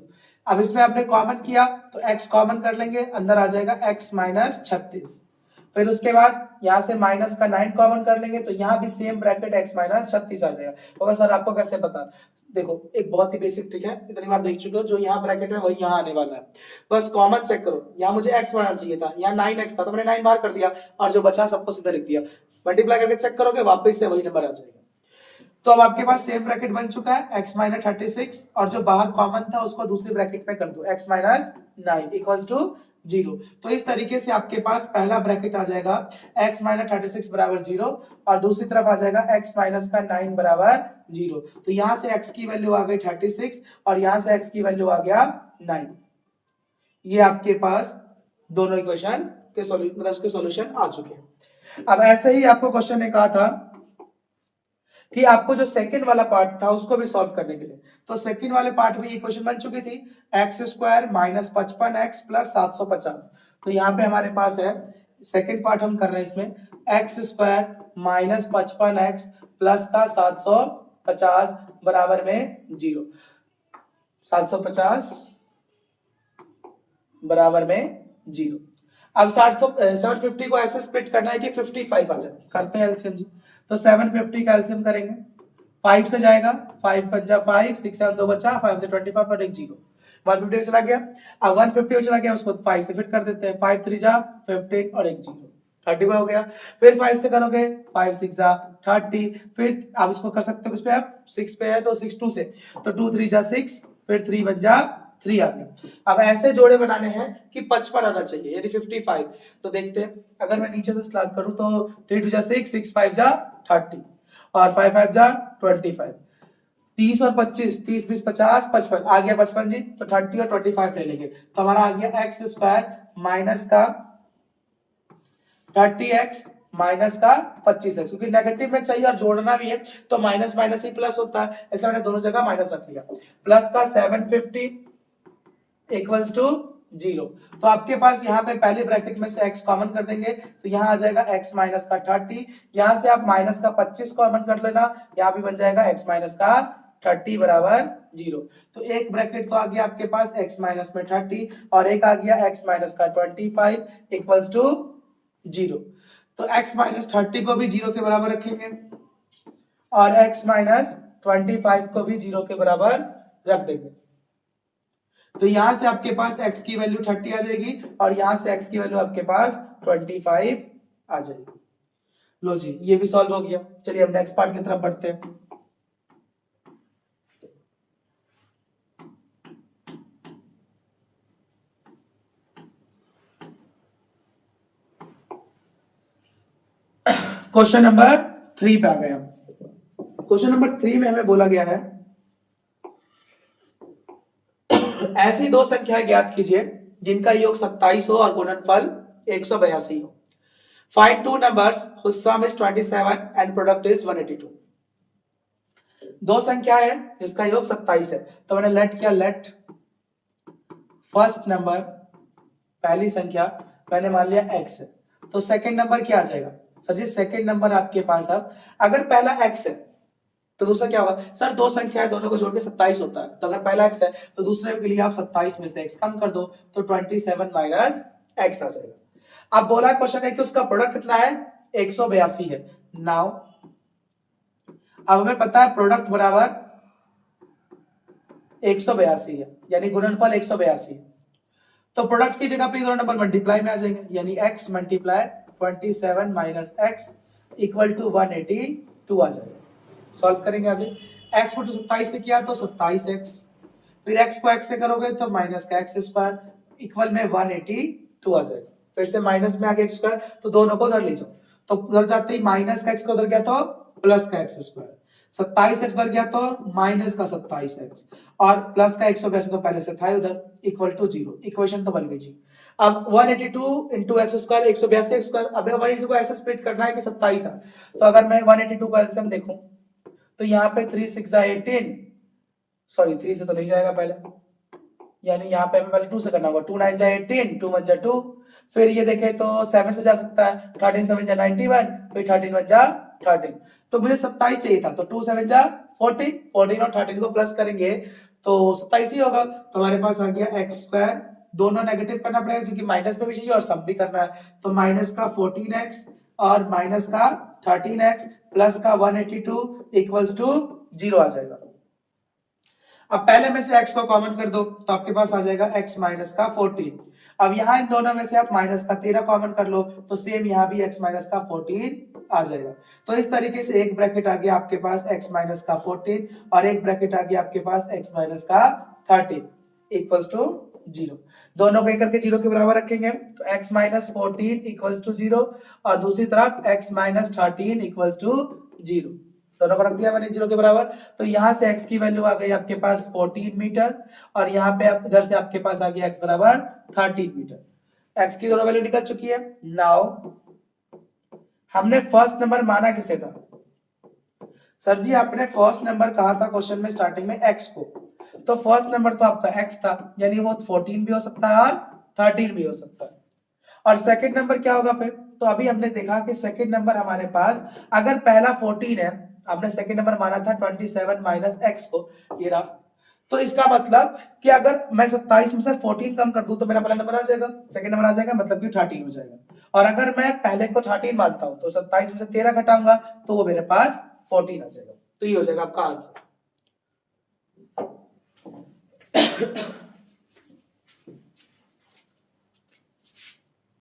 अब इसमें आपने कॉमन किया तो x कॉमन कर लेंगे, अंदर आ जाएगा x माइनस 36। फिर उसके बाद यहाँ से माइनस का 9 कॉमन कर लेंगे तो यहाँ भी सेम ब्रैकेट x माइनस 36 आ जाएगा। होगा सर आपको कैसे पता, देखो एक बहुत ही बेसिक ट्रिक है, इतनी बार देख चुके हो, जो यहाँ ब्रैकेट में वही यहाँ आने वाला है। बस कॉमन चेक करो, यहाँ मुझे x बनाना चाहिए था, यहाँ 9x था तो मैंने 9 बाहर कर दिया और जो बचा सबको सीधा लिख दिया। मल्टीप्लाई करके चेक करोगे वापस से वही नंबर आ जाएगा। तो अब आपके पास सेम ब्रैकेट बन चुका है x माइनस 36 और जो बाहर कॉमन था उसको दूसरी ब्रैकेट में कर दो x माइनस 9 इक्वल्स टू 0। तो इस तरीके से आपके पास पहला ब्रैकेट आ जाएगा x माइनस 36 बराबर 0 और दूसरी तरफ आ जाएगा x माइनस का 9 बराबर 0। तो यहां से x की वैल्यू आ गई 36 और यहां से x की वैल्यू आ गया 9। ये आपके पास दोनों इक्वेशन के मतलब उसके सॉल्यूशन आ चुके हैं। अब ऐसे ही आपको क्वेश्चन ने कहा था कि आपको जो सेकंड वाला पार्ट था उसको भी सॉल्व करने के लिए, तो सेकंड वाले पार्ट में ये क्वेश्चन बन चुकी थी x square minus 55x plus 750। तो यहाँ पे हमारे पास है सेकंड पार्ट हम कर रहे हैं इसमें, x square minus 55x plus का 750 बराबर में 0, 750 बराबर में 0। अब 750 को ऐसे स्प्लिट करना है कि 55 आ जाए, करते हैं एलसीएम जी। तो 750 का एलसीएम करेंगे, 5 से जाएगा, 5 पंजा 5, 6 7 2 बचा, 5 से 25 और एक 0, 150 चला गया। अब 150 चला गया, उसको 5 से फिट कर देते हैं, 5 3 जा 15 और एक 0, 30 हो गया। फिर 5 से करोगे, 5 6 जा 30, फिर आप इसको कर सकते हो किस पे, आप 6 पे है तो 6 2 से, तो 2 3 जा 6, फिर 3 बन जा 3 आ गया। अब ऐसे जोड़े बनाने हैं कि 55 आना चाहिए, यानी 55। तो देखते हैं, अगर मैं नीचे से स्टार्ट करूं तो 3 2 जा 6, 6 5 जा 30 और 5 5 जा 25, 30 और 25, 30 20 50, 55 आ गया 55 जी। तो 30 और 25 ले लेंगे, तो हमारा आ गया एक्स स्क्वायर माइनस का 30x माइनस का 25x, क्योंकि नेगेटिव में चाहिए और जोड़ना भी है तो माइनस माइनस ही प्लस होता है, ऐसे मैंने दोनों जगह माइनस रख लिया। प्लस का 750 इक्वल्स टू 0। तो आपके पास यहाँ पे पहले ब्रैकेट में से x कॉमन कर देंगे, तो यहाँ आ जाएगा x माइनस का 30, यहाँ से आप माइनस का 25 कॉमन कर लेना, यहाँ भी बन जाएगा x माइनस का 30 बराबर 0। तो एक ब्रैकेट तो आ गया आपके पास x माइनस में 30 और एक आ गया x माइनस का 25 इक्वल्स टू 0। तो x माइनस 30 को भी 0 के बराबर रखेंगे और x माइनस 25 को भी 0 के बराबर रख देंगे। तो यहां से आपके पास x की वैल्यू 30 आ जाएगी और यहां से x की वैल्यू आपके पास 25 आ जाएगी। लो जी, ये भी सॉल्व हो गया। चलिए अब नेक्स्ट पार्ट की तरफ बढ़ते हैं। क्वेश्चन नंबर 3 पे आ गए हम। क्वेश्चन नंबर 3 में हमें बोला गया है ऐसी दो संख्याएं ज्ञात कीजिए जिनका योग 27 हो और गुणनफल 182 हो। Find two numbers whose sum is 27 and product is 182। दो संख्या है जिसका योग 27 है, तो मैंने लेट किया, लेट फर्स्ट नंबर, पहली संख्या मैंने मान लिया x है, तो सेकंड नंबर क्या आ जाएगा सर जी? सेकंड नंबर आपके पास, अब अगर पहला x है तो दूसरा क्या होगा सर? दो संख्या है, दोनों को जोड़ के 27 होता है, तो अगर पहला x है तो दूसरे के लिए आप 27 में से x कम कर दो तो 27 माइनस x आ जाएगा। अब बोला क्वेश्चन है कि उसका प्रोडक्ट कितना है? 182 है। नाउ अब हमें पता है प्रोडक्ट बराबर 182 है, यानी गुणनफल 182 है, तो प्रोडक्ट की जगह पे दोनों नंबर मल्टीप्लाई में आ जाएंगे, यानी x multiply 27 minus x equal to 182 आ जाएगा। सॉल्व करेंगे आगे, x को 27 से किया तो 27x, फिर x को x से करोगे तो माइनस का x स्क्वायर इक्वल में 182 आ जाएगा। फिर से माइनस में आ गया x स्क्वायर, तो दोनों को उधर ले जाओ, तो उधर जाते ही माइनस का x को उधर गया तो प्लस का x स्क्वायर, 27x उधर गया तो माइनस का 27x और प्लस का 182 तो पहले से था उधर, इक्वल टू 0। इक्वेशन तो बन गई जी। अब 182 into x square 182 x square, अब 182 को ऐसे स्प्लिट करना है कि 27 है, तो अगर मैं 182 का एलसीएम देखूं तो यहाँ पे 3 6 18, सॉरी 3 से तो नहीं जाएगा पहले, यानी यहाँ पे हमें पहले 2 से करना होगा, 2 9 जा 18, 2 1 जा 2, फिर ये देखे तो 7 से जा सकता है, 13 7 जा 91, फिर 13 1 जा 13, तो मुझे 27 चाहिए था, तो 2 7 जा 14, 14 और 13 को प्लस करेंगे तो 27 ही होगा। तो हमारे पास आ गया एक्स स्क्वायर, दोनों नेगेटिव करना पड़ेगा क्योंकि माइनस में भी चाहिए और सम भी करना है, तो माइनस का 14x और माइनस का 13x प्लस का 182 इक्वल्स टू 0 आ जाएगा। अब पहले में से x को कॉमन कर दो तो आपके पास आ जाएगा x माइनस का 14। अब यहाँ इन दोनों में से आप माइनस का 13 कॉमन कर लो तो सेम यहाँ भी x माइनस का 14 आ जाएगा। तो इस तरीके से एक ब्रैकेट आ गया आपके पास x माइनस का 14 और एक ब्रैकेट आ गया आपके पास x माइनस का 13 इक्वल्स टू 0। दोनों को एक करके 0 के बराबर रखेंगे तो x माइनस 14 इक्वल्स टू 0 और दूसरी तरफ x माइनस 13 इक्वल्स टू 0। दोनों को रख दिया मैंने 0 के बराबर, तो यहाँ से x की वैल्यू आ गई आपके पास 14 मीटर और यहाँ पे इधर से आपके पास आ गया x बराबर 13 मीटर। x की दोनों वैल्यू निकल चुकी है। नाउ हमने फर्स्ट नंबर माना किसे था सर जी आपने फर्स्ट नंबर कहा था क्वेश्चन में स्टार्टिंग में x को, तो फर्स्ट नंबर तो आपका x था, यानी वो 14 भी हो सकता है और 13 भी हो सकता है। और सेकंड नंबर क्या होगा फिर, तो अभी हमने देखा कि सेकंड नंबर हमारे पास अगर पहला 14 है, आपने सेकंड नंबर माना था 27 माइनस x को, ये रहा, तो इसका मतलब कि अगर मैं 27 में से 14 कम कर दूं तो मेरा पहला नंबर आ जाएगा, सेकंड नंबर आ जाएगा, मतलब कि 13 हो जाएगा। और अगर मैं पहले को 13 मानता हूं तो 27 में से 13 घटाऊंगा तो वो मेरे पास 14 आ जाएगा। तो ये हो जाएगा आपका आंसर।